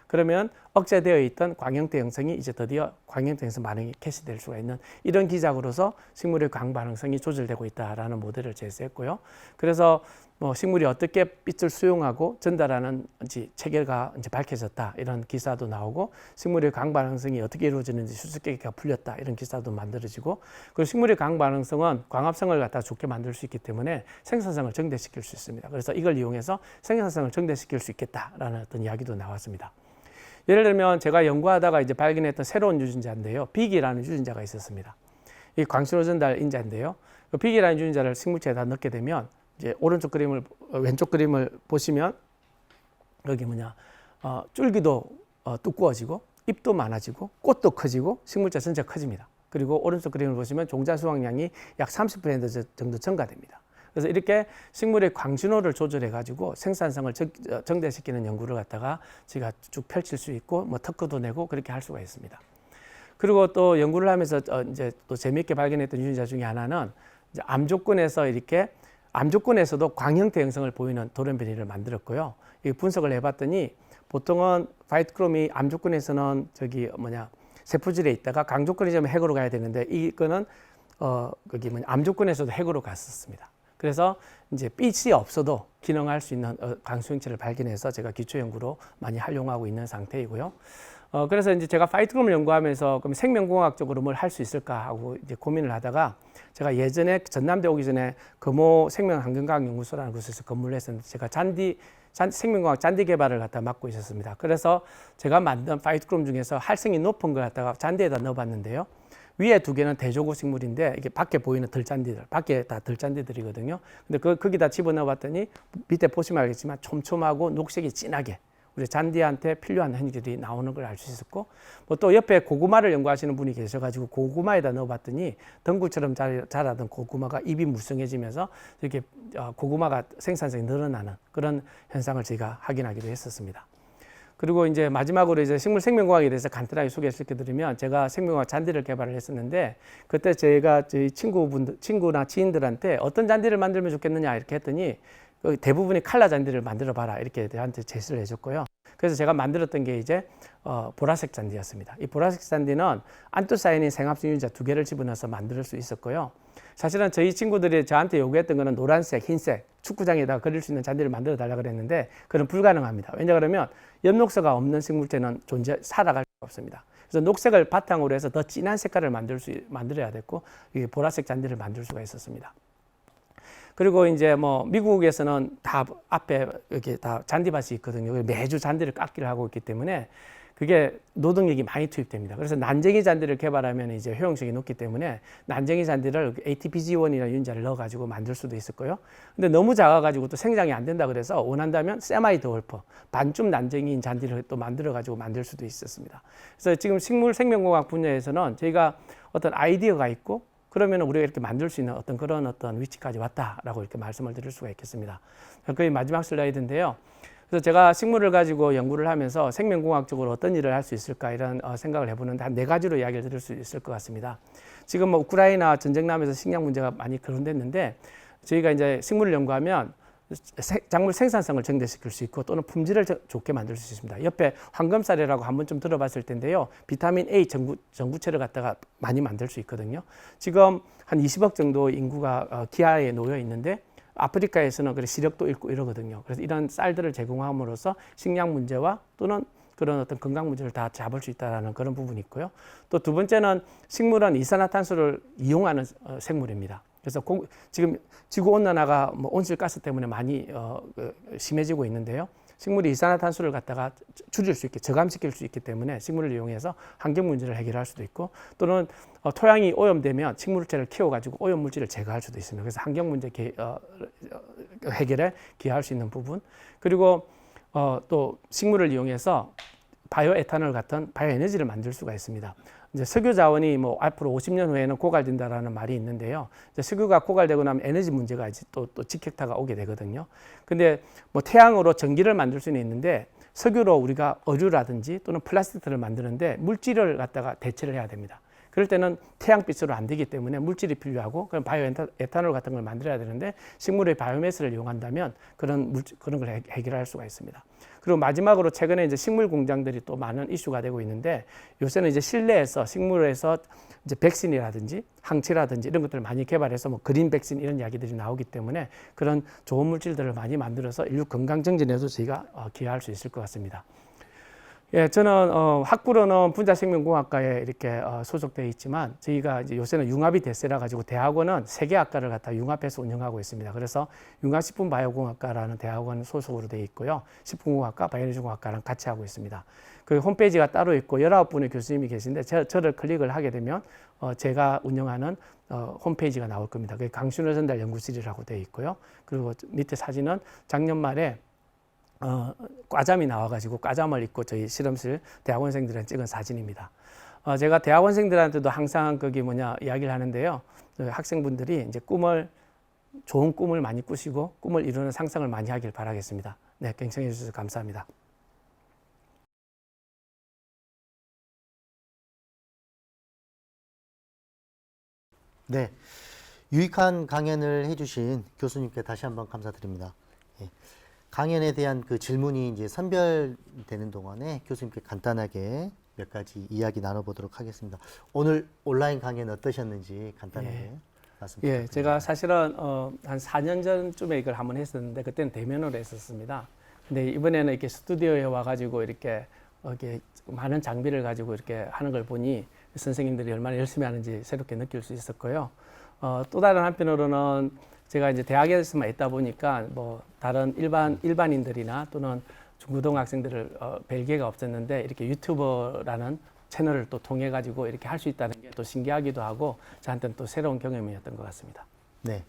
그러면 억제되어 있던 광형태 형성이 이제 드디어 광형태 형성 반응이 캐시될 수가 있는 이런 기작으로서 식물의 광반응성이 조절되고 있다라는 모델을 제시했고요. 그래서 식물이 어떻게 빛을 수용하고 전달하는지 체계가 이제 밝혀졌다 이런 기사도 나오고, 식물의 광반응성이 어떻게 이루어지는지 수수께끼가 풀렸다 이런 기사도 만들어지고, 그리고 식물의 광반응성은 광합성을 갖다 좋게 만들 수 있기 때문에 생산성을 증대시킬 수 있습니다. 그래서 이걸 이용해서 생산성을 증대시킬 수 있겠다라는 어떤 이야기도 나왔습니다. 예를 들면 제가 연구하다가 이제 발견했던 새로운 유전자인데요. 빅이라는 유전자가 있었습니다. 이 광신호 전달 인자인데요. 그 빅이라는 유전자를 식물체에다 넣게 되면 이제 왼쪽 그림을 보시면 여기 줄기도 두꺼워지고 잎도 많아지고 꽃도 커지고 식물체 전체 커집니다. 그리고 오른쪽 그림을 보시면 종자 수확량이 약 30% 정도 증가됩니다. 그래서 이렇게 식물의 광신호를 조절해 가지고 생산성을 증대시키는 연구를 갖다가 제가 쭉 펼칠 수 있고 특허도 내고 그렇게 할 수가 있습니다. 그리고 또 연구를 하면서 이제 또 재미있게 발견했던 유전자 중에 하나는 이제 암 조건에서도 광형태 형성을 보이는 돌연변이를 만들었고요. 이 분석을 해봤더니 보통은 파이트크롬이 암 조건에서는 세포질에 있다가 강 조건이 되면 핵으로 가야 되는데 이거는 암 조건에서도 핵으로 갔었습니다. 그래서 이제 빛이 없어도 기능할 수 있는 광수형체를 발견해서 제가 기초 연구로 많이 활용하고 있는 상태이고요. 그래서 이제 제가 파이트크롬을 연구하면서 그럼 생명공학적으로 뭘 할 수 있을까 하고 이제 고민을 하다가 제가 예전에 전남대 오기 전에 금호 생명환경과학연구소라는 곳에서 근무를 했었는데 제가 생명공학 잔디 개발을 갖다 맡고 있었습니다. 그래서 제가 만든 파이트크롬 중에서 활성이 높은 걸 갖다가 잔디에다 넣어봤는데요. 위에 2개는 대조구 식물인데 이게 밖에 보이는 들잔디들, 밖에 다 들잔디들이거든요. 근데 거기다 집어넣어 봤더니 밑에 보시면 알겠지만 촘촘하고 녹색이 진하게 우리 잔디한테 필요한 흔적들이 나오는 걸 알 수 있었고, 뭐 또 옆에 고구마를 연구하시는 분이 계셔가지고 고구마에다 넣어봤더니 덩굴처럼 자라던 고구마가 잎이 물성해지면서 이렇게 고구마가 생산성이 늘어나는 그런 현상을 저희가 확인하기도 했었습니다. 그리고 이제 마지막으로 이제 식물 생명공학에 대해서 간단하게 소개시켜드리면, 제가 생명공학 잔디를 개발을 했었는데, 그때 제가 저희 친구나 지인들한테 어떤 잔디를 만들면 좋겠느냐 이렇게 했더니 대부분이 칼라 잔디를 만들어 봐라 이렇게 저한테 제시를 해줬고요. 그래서 제가 만들었던 게 이제 보라색 잔디였습니다. 이 보라색 잔디는 안토사야닌 생합성 유전자 2개를 집어넣어서 만들 수 있었고요. 사실은 저희 친구들이 저한테 요구했던 거는 노란색, 흰색, 축구장에다 그릴 수 있는 잔디를 만들어 달라고 그랬는데, 그건 불가능합니다. 왜냐 그러면 엽록소가 없는 생물체는 살아갈 수가 없습니다. 그래서 녹색을 바탕으로 해서 더 진한 색깔을 만들어야 됐고, 이게 보라색 잔디를 만들 수가 있었습니다. 그리고 이제 뭐 미국에서는 다 앞에 이렇게 다 잔디밭이 있거든요. 매주 잔디를 깎기를 하고 있기 때문에 그게 노동력이 많이 투입됩니다. 그래서 난쟁이 잔디를 개발하면 이제 효용성이 높기 때문에 난쟁이 잔디를 ATPG1이라는 유전자를 넣어가지고 만들 수도 있을 거예요. 근데 너무 작아가지고 또 생장이 안 된다 그래서 원한다면 세마이 드월퍼, 반쯤 난쟁이인 잔디를 또 만들어가지고 만들 수도 있었습니다. 그래서 지금 식물 생명공학 분야에서는 저희가 어떤 아이디어가 있고, 그러면 우리가 이렇게 만들 수 있는 어떤 위치까지 왔다라고 이렇게 말씀을 드릴 수가 있겠습니다. 거의 마지막 슬라이드인데요. 그래서 제가 식물을 가지고 연구를 하면서 생명공학적으로 어떤 일을 할 수 있을까 이런 생각을 해보는데, 한 4가지로 이야기를 드릴 수 있을 것 같습니다. 지금 뭐 우크라이나 전쟁나면서 식량 문제가 많이 거론됐는데, 저희가 이제 식물을 연구하면 작물 생산성을 증대시킬 수 있고, 또는 품질을 좋게 만들 수 있습니다. 옆에 황금사례라고 한 번쯤 들어봤을 텐데요. 비타민 A 전구체를 갖다가 많이 만들 수 있거든요. 지금 한 20억 정도 인구가 기아에 놓여 있는데, 아프리카에서는 그래 시력도 잃고 이러거든요. 그래서 이런 쌀들을 제공함으로써 식량 문제와 또는 그런 어떤 건강 문제를 다 잡을 수 있다는 그런 부분이 있고요. 또 두 번째는 식물은 이산화탄소를 이용하는 생물입니다. 그래서 지금 지구 온난화가 뭐 온실가스 때문에 많이 심해지고 있는데요. 식물이 이산화탄소를 갖다가 줄일 수 있게, 저감시킬 수 있기 때문에 식물을 이용해서 환경 문제를 해결할 수도 있고, 또는 토양이 오염되면 식물체를 키워가지고 오염 물질을 제거할 수도 있습니다. 그래서 환경 문제 해결에 기여할 수 있는 부분. 그리고 또 식물을 이용해서 바이오 에탄올 같은 바이오 에너지를 만들 수가 있습니다. 이제 석유 자원이 뭐 앞으로 50년 후에는 고갈된다라는 말이 있는데요. 이제 석유가 고갈되고 나면 에너지 문제가 이제 또 직격타가 오게 되거든요. 근데 뭐 태양으로 전기를 만들 수는 있는데, 석유로 우리가 의류라든지 또는 플라스틱을 만드는데 물질을 갖다가 대체를 해야 됩니다. 그럴 때는 태양빛으로 안 되기 때문에 물질이 필요하고, 그럼 바이오 에탄올 같은 걸 만들어야 되는데, 식물의 바이오매스를 이용한다면 그런 걸 해결할 수가 있습니다. 그리고 마지막으로 최근에 이제 식물 공장들이 또 많은 이슈가 되고 있는데, 요새는 이제 실내에서 식물에서 이제 백신이라든지 항체라든지 이런 것들을 많이 개발해서 뭐 그린 백신 이런 이야기들이 나오기 때문에 그런 좋은 물질들을 많이 만들어서 인류 건강 정진에도 저희가 기여할 수 있을 것 같습니다. 예, 저는 학부로는 분자생명공학과에 이렇게 소속되어 있지만, 저희가 이제 요새는 융합이 대세라 가지고 대학원은 3개 학과를 갖다 융합해서 운영하고 있습니다. 그래서 융합식품바이오공학과라는 대학원 소속으로 되어 있고요. 식품공학과, 바이오에너지공학과랑 같이 하고 있습니다. 그 홈페이지가 따로 있고 19분의 교수님이 계신데, 저를 클릭을 하게 되면 제가 운영하는 홈페이지가 나올 겁니다. 그게 강신호 전달 연구실이라고 되어 있고요. 그리고 밑에 사진은 작년 말에 과잠이 나와가지고 과잠을 입고 저희 실험실 대학원생들한테 찍은 사진입니다. 제가 대학원생들한테도 항상 이야기를 하는데요. 학생분들이 이제 좋은 꿈을 많이 꾸시고 꿈을 이루는 상상을 많이 하길 바라겠습니다. 네, 경청해 주셔서 감사합니다. 네, 유익한 강연을 해주신 교수님께 다시 한번 감사드립니다. 예. 강연에 대한 그 질문이 이제 선별되는 동안에 교수님께 간단하게 몇 가지 이야기 나눠보도록 하겠습니다. 오늘 온라인 강연 어떠셨는지 간단하게 말씀 부탁드립니다. 예, 제가 사실은 한 4년 전쯤에 이걸 한번 했었는데, 그때는 대면으로 했었습니다. 근데 이번에는 이렇게 스튜디오에 와가지고 이렇게 많은 장비를 가지고 이렇게 하는 걸 보니 선생님들이 얼마나 열심히 하는지 새롭게 느낄 수 있었고요. 또 다른 한편으로는 제가 이제 대학에서만 있다 보니까 뭐 다른 일반인들이나 또는 중고등학생들을 뵐 기회가 없었는데, 이렇게 유튜버라는 채널을 또 통해 가지고 이렇게 할 수 있다는 게 또 신기하기도 하고 저한테는 또 새로운 경험이었던 것 같습니다. 네,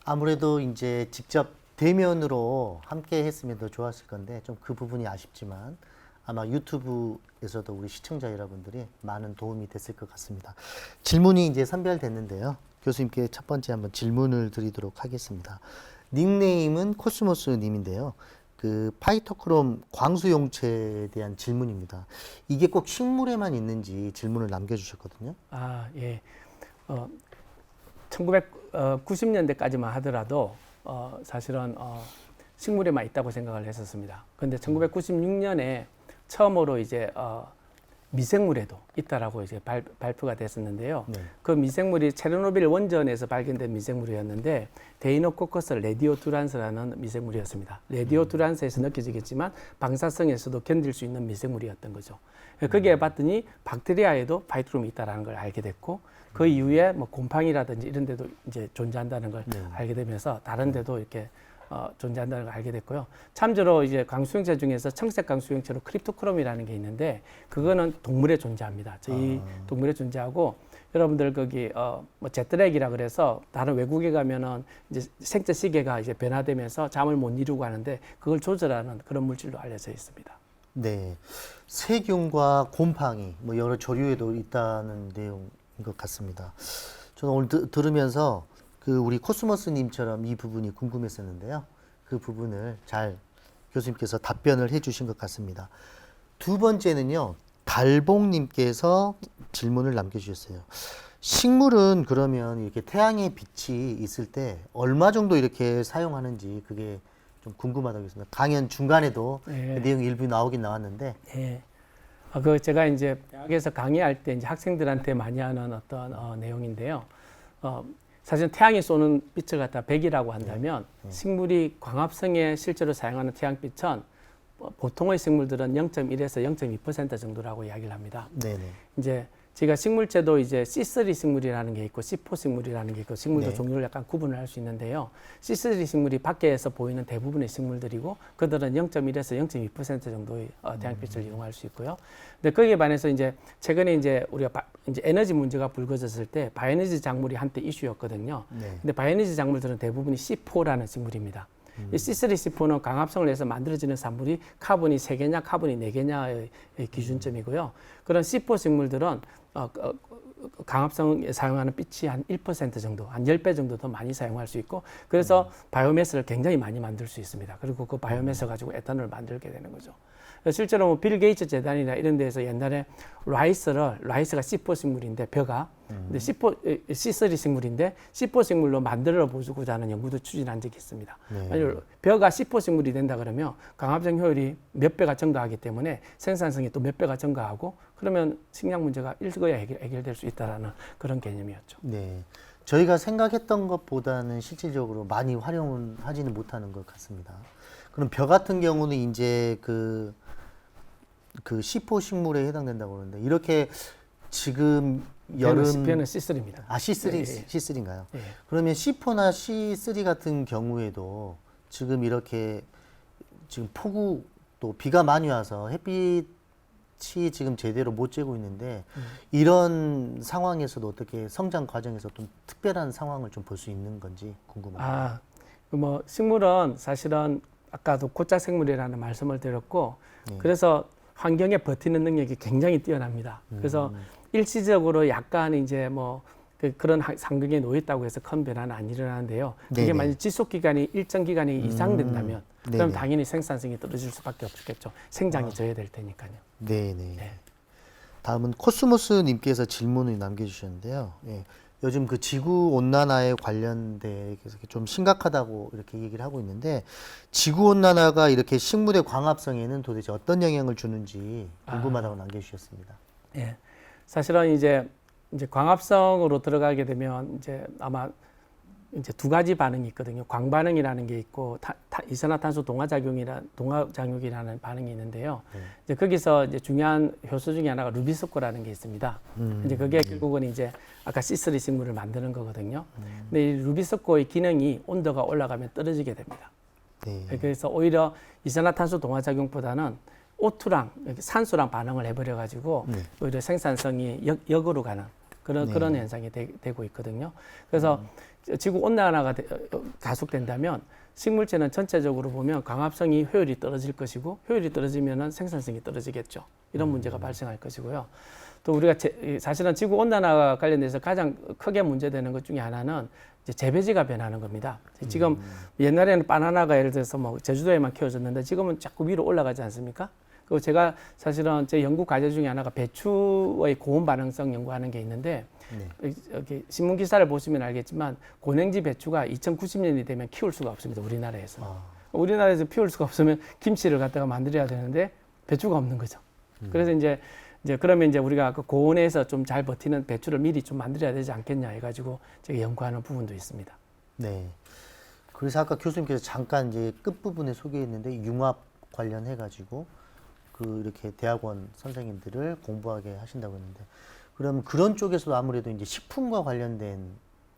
아무래도 이제 직접 대면으로 함께 했으면 더 좋았을 건데 좀 그 부분이 아쉽지만 아마 유튜브에서도 우리 시청자 여러분들이 많은 도움이 됐을 것 같습니다. 질문이 이제 선별됐는데요. 교수님께 첫 번째 한번 질문을 드리도록 하겠습니다. 닉네임은 코스모스 님인데요. 그 파이토크롬 광수용체에 대한 질문입니다. 이게 꼭 식물에만 있는지 질문을 남겨주셨거든요. 아, 예. 1990년대까지만 하더라도 사실은 식물에만 있다고 생각을 했었습니다. 그런데 1996년에 처음으로 이제 미생물에도 있다라고 이제 발표가 됐었는데요. 네. 그 미생물이 체르노빌 원전에서 발견된 미생물이었는데 데이노코커스 레디오두란스라는 미생물이었습니다. 레디오두란스에서 느껴지겠지만 방사성에서도 견딜 수 있는 미생물이었던 거죠. 거기에 봤더니 박테리아에도 파이토크롬이 있다라는 걸 알게 됐고 그 이후에 뭐 곰팡이라든지 이런 데도 이제 존재한다는 걸 알게 되면서 다른 데도 이렇게 존재한다는 걸 알게 됐고요. 참조로 이제 강수용체 중에서 청색 강수용체로 크립토크롬이라는 게 있는데 그거는 동물에 존재합니다. 저희 동물에 존재하고 여러분들 거기 뭐 제트랙이라 그래서 다른 외국에 가면은 이제 생체 시계가 이제 변화되면서 잠을 못 이루고 하는데 그걸 조절하는 그런 물질로 알려져 있습니다. 네, 세균과 곰팡이 뭐 여러 조류에도 있다는 내용인 것 같습니다. 저는 오늘 들으면서 그 우리 코스모스님처럼 이 부분이 궁금했었는데요. 그 부분을 잘 교수님께서 답변을 해주신 것 같습니다. 두 번째는요, 달봉님께서 질문을 남겨주셨어요. 식물은 그러면 이렇게 태양의 빛이 있을 때 얼마 정도 이렇게 사용하는지 그게 좀 궁금하다고 했습니다. 강연 중간에도 네. 그 내용이 일부 나오긴 나왔는데. 예. 그 제가 이제 대학에서 강의할 때 이제 학생들한테 많이 하는 어떤 내용인데요. 사실 태양이 쏘는 빛을 갖다 100이라고 한다면 식물이 광합성에 실제로 사용하는 태양빛은 보통의 식물들은 0.1에서 0.2% 정도라고 이야기를 합니다. 네네. 이제 제가 식물체도 이제 C3 식물이라는 게 있고 C4 식물이라는 게 있고 식물도 네. 종류를 약간 구분을 할 수 있는데요. C3 식물이 밖에서 보이는 대부분의 식물들이고 그들은 0.1에서 0.2% 정도의 태양빛을 이용할 수 있고요. 근데 거기에 반해서 이제 최근에 이제 우리가 이제 에너지 문제가 불거졌을 때 바이오에너지 작물이 한때 이슈였거든요. 네. 근데 바이오에너지 작물들은 대부분이 C4라는 식물입니다. 이 C3, C4는 강합성을 해서 만들어지는 산물이 카본이 3개냐, 카본이 4개냐의 기준점이고요. 그런 C4 식물들은 강합성에 사용하는 빛이 한 1% 정도, 한 10배 정도 더 많이 사용할 수 있고, 그래서 바이오매스를 굉장히 많이 만들 수 있습니다. 그리고 그 바이오매스 가지고 에탄올을 만들게 되는 거죠. 실제로 뭐 빌 게이츠 재단이나 이런 데서 옛날에 라이스가 C4 식물인데 벼가 근데 C3 식물인데 C4 식물로 만들어 보고자 하는 연구도 추진한 적이 있습니다. 네. 만약 벼가 C4 식물이 된다 그러면 강합성 효율이 몇 배가 증가하기 때문에 생산성이 또 몇 배가 증가하고 그러면 식량 문제가 일거에 해결될 수 있다라는 그런 개념이었죠. 네. 저희가 생각했던 것보다는 실질적으로 많이 활용은 하지는 못하는 것 같습니다. 그럼 벼 같은 경우는 이제 그 C4 식물에 해당된다고 그러는데 이렇게 지금 여름 벼는 C3입니다. C3 예, 예. C3인가요? 예. 그러면 C4나 C3 같은 경우에도 지금 이렇게 지금 폭우 또 비가 많이 와서 햇빛이 지금 제대로 못 쬐고 있는데 이런 상황에서도 어떻게 성장 과정에서 좀 특별한 상황을 좀 볼 수 있는 건지 궁금합니다. 뭐 식물은 사실은 아까도 고작 생물이라는 말씀을 드렸고 그래서 환경에 버티는 능력이 굉장히 뛰어납니다. 그래서 일시적으로 약간 이제 뭐 그런 상경에 놓여 있다고 해서 큰 변화는 안 일어나는데요. 그게 네네. 만약 지속 기간이 일정 기간이 이상 된다면 그럼 네네. 당연히 생산성이 떨어질 수밖에 없겠죠. 생장이 져야될 테니까요. 네네. 네. 다음은 코스모스님께서 질문을 남겨주셨는데요. 예. 요즘 그 지구 온난화에 관련돼 좀 심각하다고 이렇게 얘기를 하고 있는데 지구 온난화가 이렇게 식물의 광합성에는 도대체 어떤 영향을 주는지 궁금하다고 남겨주셨습니다. 예. 사실은 이제 광합성으로 들어가게 되면 이제 아마 이제 두 가지 반응이 있거든요. 광반응이라는 게 있고 이산화탄소 동화작용이라는 반응이 있는데요. 이제 거기서 이제 중요한 효소 중에 하나가 루비스코라는 게 있습니다. 이제 그게 결국은 이제 아까 C3 식물을 만드는 거거든요. 근데 이 루비스코의 기능이 온도가 올라가면 떨어지게 됩니다. 네. 그래서 오히려 이산화탄소 동화작용보다는 O2랑 산소랑 반응을 해버려가지고 오히려 생산성이 역으로 가는 그런 현상이 되고 있거든요. 그래서 지구 온난화가 가속된다면 식물체는 전체적으로 보면 광합성이 효율이 떨어질 것이고 효율이 떨어지면은 생산성이 떨어지겠죠. 이런 문제가 발생할 것이고요. 또 우리가 사실은 지구 온난화 관련돼서 가장 크게 문제되는 것 중에 하나는 이제 재배지가 변하는 겁니다. 지금 옛날에는 바나나가 예를 들어서 뭐 제주도에만 키워졌는데 지금은 자꾸 위로 올라가지 않습니까? 그리고 제가 사실은 제 연구 과제 중에 하나가 배추의 고온 반응성 연구하는 게 있는데 여기 신문 기사를 보시면 알겠지만 고냉지 배추가 2090년이 되면 키울 수가 없습니다. 우리나라에서. 우리나라에서 피울 수가 없으면 김치를 갖다가 만들어야 되는데 배추가 없는 거죠. 그래서 이제 그러면 이제 우리가 그 고온에서 좀 잘 버티는 배추를 미리 좀 만들어야 되지 않겠냐 해가지고 제가 연구하는 부분도 있습니다. 네. 그래서 아까 교수님께서 잠깐 이제 끝부분에 소개했는데 융합 관련해가지고 이렇게 대학원 선생님들을 공부하게 하신다고 했는데 그럼 그런 쪽에서도 아무래도 이제 식품과 관련된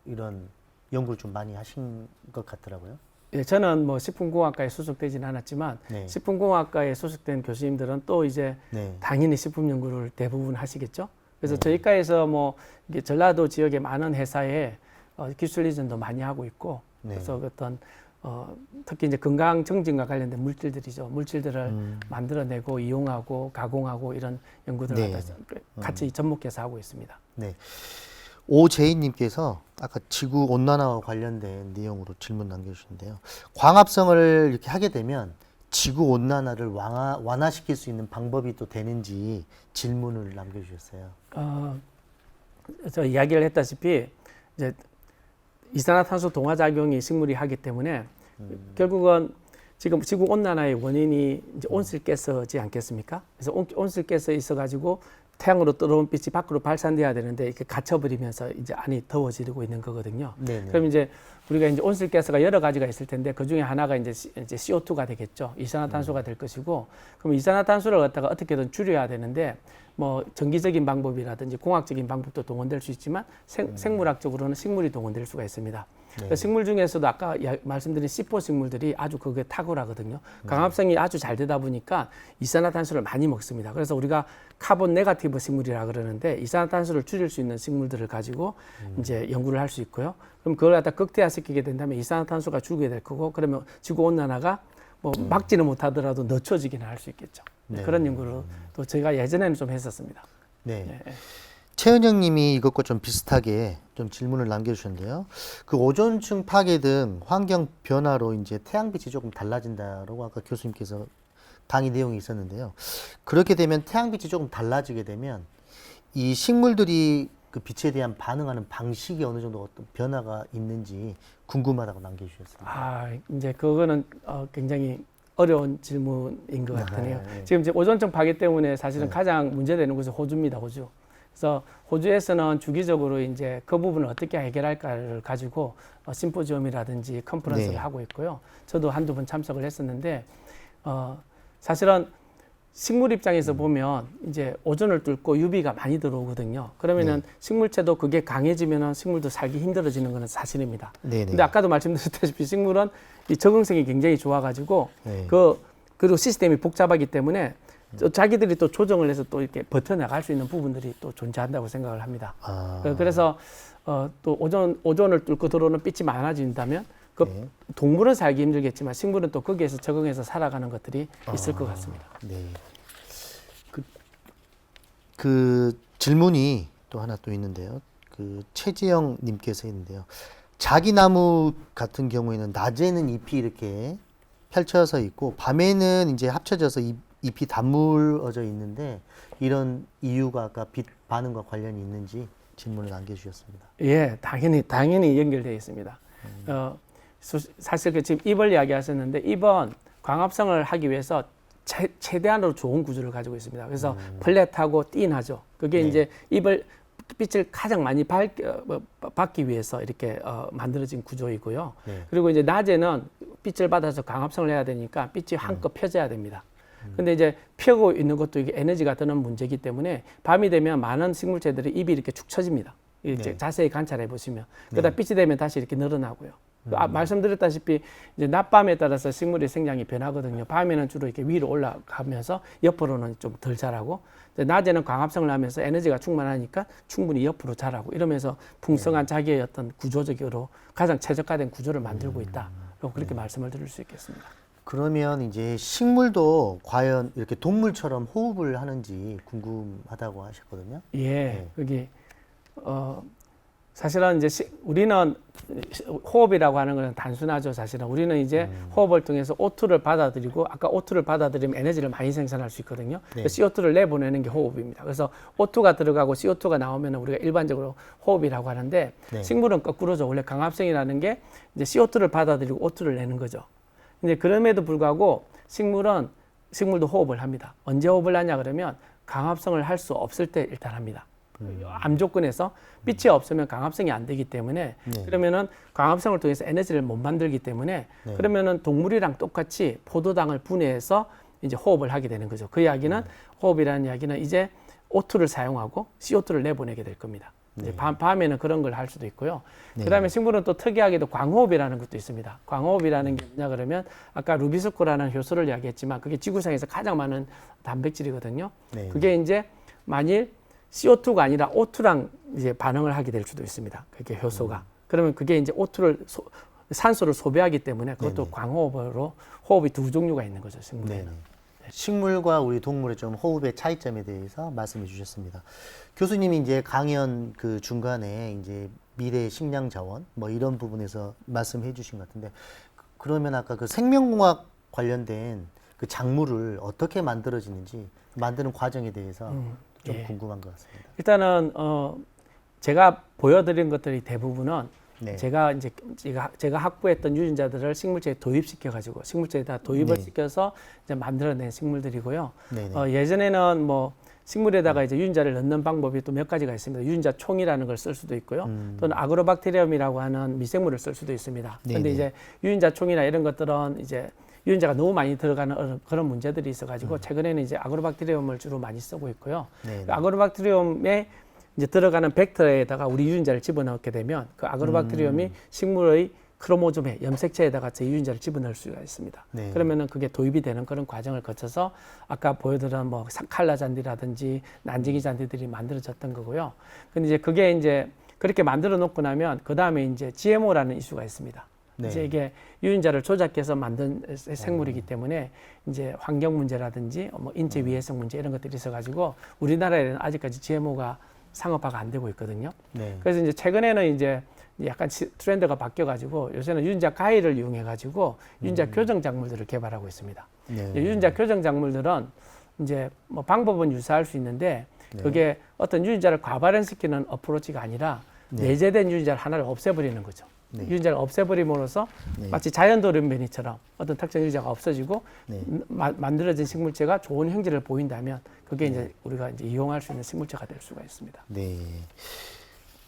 이런 연구를 좀 많이 하신 것 같더라고요. 예, 저는 뭐 식품공학과에 소속되지는 않았지만 네. 식품공학과에 소속된 교수님들은 또 이제 네. 당연히 식품 연구를 대부분 하시겠죠. 그래서 저희 과에서 뭐 이게 전라도 지역의 많은 회사에 기술 이전도 많이 하고 있고 그래서 어떤 특히 이제 건강 정진과 관련된 물질들이죠. 물질들을 만들어내고 이용하고 가공하고 이런 연구들을 같이 접목해서 하고 있습니다. 네. 오제이님께서 아까 지구 온난화와 관련된 내용으로 질문 남겨주셨는데요. 광합성을 이렇게 하게 되면 지구 온난화를 완화시킬 수 있는 방법이 또 되는지 질문을 남겨주셨어요. 저 이야기를 했다시피 이제 이산화탄소 동화 작용이 식물이 하기 때문에 결국은 지금 지구 온난화의 원인이 이제 온실가스지 않겠습니까? 그래서 온실가스에 있어가지고 태양으로 들어온 빛이 밖으로 발산돼야 되는데 이렇게 갇혀버리면서 이제 안이 더워지고 있는 거거든요. 네네. 그럼 이제 우리가 이제 온실가스가 여러 가지가 있을 텐데 그 중에 하나가 이제 CO2가 되겠죠. 이산화탄소가 될 것이고, 그럼 이산화탄소를 갖다가 어떻게든 줄여야 되는데 뭐 정기적인 방법이라든지 공학적인 방법도 동원될 수 있지만 생물학적으로는 식물이 동원될 수가 있습니다. 네. 식물 중에서도 아까 말씀드린 C4 식물들이 아주 그게 탁월하거든요. 강합성이 아주 잘 되다 보니까 이산화탄소를 많이 먹습니다. 그래서 우리가 카본 네가티브 식물이라 그러는데 이산화탄소를 줄일 수 있는 식물들을 가지고 이제 연구를 할 수 있고요. 그럼 그걸 갖다 극대화시키게 된다면 이산화탄소가 줄게 될 거고, 그러면 지구 온난화가 뭐 막지는 못하더라도 늦춰지기는 할 수 있겠죠. 네. 그런 연구를 또 제가 예전에는 좀 했었습니다. 네. 최은영 님이 이것과 좀 비슷하게 좀 질문을 남겨주셨는데요. 그 오존층 파괴 등 환경 변화로 이제 태양빛이 조금 달라진다라고 아까 교수님께서 강의 내용이 있었는데요. 그렇게 되면 태양빛이 조금 달라지게 되면 이 식물들이 그 빛에 대한 반응하는 방식이 어느 정도 어떤 변화가 있는지 궁금하다고 남겨주셨습니다. 이제 그거는 굉장히 어려운 질문인 것 같네요. 네. 지금 이제 오존층 파괴 때문에 사실은 가장 문제되는 곳이 호주입니다. 호주. 그래서 호주에서는 주기적으로 이제 그 부분을 어떻게 해결할까를 가지고 심포지엄이라든지 컨퍼런스를 하고 있고요. 저도 한두 번 참석을 했었는데 사실은 식물 입장에서 보면 이제 오존을 뚫고 UV가 많이 들어오거든요. 그러면은 식물체도 그게 강해지면은 식물도 살기 힘들어지는 것은 사실입니다. 근데 아까도 말씀드렸다시피 식물은 이 적응성이 굉장히 좋아가지고 그리고 시스템이 복잡하기 때문에 자기들이 또 조정을 해서 또 이렇게 버텨나갈 수 있는 부분들이 또 존재한다고 생각을 합니다. 그래서 또 오존을 뚫고 들어오는 빛이 많아진다면 동물은 살기 힘들겠지만 식물은 또 거기에서 적응해서 살아가는 것들이 있을 것 같습니다. 네. 그 질문이 또 하나 또 있는데요. 그 최지영 님께서 있는데요. 자기나무 같은 경우에는 낮에는 잎이 이렇게 펼쳐서 있고 밤에는 이제 합쳐져서 잎이 단물어져 있는데 이런 이유가 아까 빛 반응과 관련이 있는지 질문을 남겨주셨습니다. 예, 당연히 연결되어 있습니다. 사실 그 지금 잎을 이야기하셨는데 잎은 광합성을 하기 위해서 최대한으로 좋은 구조를 가지고 있습니다. 그래서 플랫하고 띵하죠. 그게 이제 빛을 가장 많이 받기 위해서 이렇게 만들어진 구조이고요. 그리고 이제 낮에는 빛을 받아서 광합성을 해야 되니까 빛이 한껏 펴져야 됩니다. 근데 이제 펴고 있는 것도 이게 에너지가 드는 문제이기 때문에 밤이 되면 많은 식물체들이 잎이 이렇게 축 처집니다. 이제 자세히 관찰해 보시면. 그러다 빛이 되면 다시 이렇게 늘어나고요. 말씀드렸다시피 이제 낮밤에 따라서 식물의 생장이 변하거든요. 밤에는 주로 이렇게 위로 올라가면서 옆으로는 좀 덜 자라고, 이제 낮에는 광합성을 하면서 에너지가 충만하니까 충분히 옆으로 자라고, 이러면서 풍성한 자기의 어떤 구조적으로 가장 최적화된 구조를 만들고 있다. 그렇게 말씀을 드릴 수 있겠습니다. 그러면 이제 식물도 과연 이렇게 동물처럼 호흡을 하는지 궁금하다고 하셨거든요. 예, 그게 사실은 이제 우리는 호흡이라고 하는 것은 단순하죠. 사실은 우리는 이제 호흡을 통해서 O2를 받아들이고, 아까 O2를 받아들이면 에너지를 많이 생산할 수 있거든요. 네. CO2를 내보내는 게 호흡입니다. 그래서 O2가 들어가고 CO2가 나오면 우리가 일반적으로 호흡이라고 하는데, 네. 식물은 거꾸로죠. 원래 강합성이라는 게 이제 CO2를 받아들이고 O2를 내는 거죠. 근데 그럼에도 불구하고 식물도 호흡을 합니다. 언제 호흡을 하냐 그러면 강합성을 할 수 없을 때 일단 합니다. 암 조건에서 빛이 없으면 강합성이 안 되기 때문에, 네. 그러면은 강합성을 통해서 에너지를 못 만들기 때문에, 네. 그러면은 동물이랑 똑같이 포도당을 분해해서 이제 호흡을 하게 되는 거죠. 그 이야기는 호흡이라는 이야기는 이제 O2를 사용하고 CO2를 내보내게 될 겁니다. 이제 밤에는 그런 걸 할 수도 있고요. 네. 그다음에 식물은 또 특이하게도 광호흡이라는 것도 있습니다. 광호흡이라는 게 뭐냐 그러면 아까 루비스코라는 효소를 이야기했지만 그게 지구상에서 가장 많은 단백질이거든요. 네. 그게 이제 만일 CO2가 아니라 O2랑 이제 반응을 하게 될 수도 있습니다. 그게 효소가. 그러면 그게 이제 O2를 산소를 소비하기 때문에 그것도 네네. 광호흡으로, 호흡이 두 종류가 있는 거죠, 식물에는. 네. 식물과 우리 동물의 좀 호흡의 차이점에 대해서 말씀해 주셨습니다. 교수님이 이제 강연 그 중간에 이제 미래 식량 자원 뭐 이런 부분에서 말씀해 주신 것 같은데, 그러면 아까 그 생명공학 관련된 그 작물을 어떻게 만들어지는지 만드는 과정에 대해서 좀 예. 궁금한 것 같습니다. 일단은 제가 보여드린 것들이 대부분은 네. 제가 확보했던 유전자들을 식물체에 도입시켜 가지고 식물체에다 도입을 네. 시켜서 이제 만들어낸 식물들이고요. 네네. 예전에는 뭐 식물에다가 이제 유전자를 넣는 방법이 또 몇 가지가 있습니다. 유전자 총이라는 걸 쓸 수도 있고요. 또는 아그로박테리움이라고 하는 미생물을 쓸 수도 있습니다. 그런데 네네. 이제 유전자 총이나 이런 것들은 이제 유전자가 너무 많이 들어가는 그런 문제들이 있어가지고 최근에는 이제 아그로박테리움을 주로 많이 쓰고 있고요. 네네. 그 아그로박테리움에 이제 들어가는 벡터에다가 우리 유전자를 집어넣게 되면 그 아그로박테리움이 식물의 크로모좀에 염색체에다가 제 유전자를 집어넣을 수가 있습니다. 네. 그러면은 그게 도입이 되는 그런 과정을 거쳐서 아까 보여드린 뭐 칼라 잔디라든지 난징이 잔디들이 만들어졌던 거고요. 근데 이제 그게 이제 그렇게 만들어 놓고 나면 그 다음에 이제 GMO라는 이슈가 있습니다. 네. 이제 이게 유전자를 조작해서 만든 생물이기 때문에 이제 환경 문제라든지 뭐 인체 위해성 문제 이런 것들이 있어가지고 우리나라에는 아직까지 GMO가 상업화가 안 되고 있거든요. 네. 그래서 이제 최근에는 이제 약간 트렌드가 바뀌어가지고 요새는 유전자 가위를 이용해가지고 유전자 교정 작물들을 개발하고 있습니다. 네. 유전자 교정 작물들은 이제 뭐 방법은 유사할 수 있는데 네. 그게 어떤 유전자를 과발현시키는 어프로치가 아니라 네. 내재된 유전자를 하나를 없애버리는 거죠. 네. 유전자를 없애버림으로써 네. 마치 자연돌연변이처럼 어떤 특정 유전자가 없어지고 네. 만들어진 식물체가 좋은 형질을 보인다면 그게 이제 우리가 이제 이용할 수 있는 식물체가 될 수가 있습니다. 네.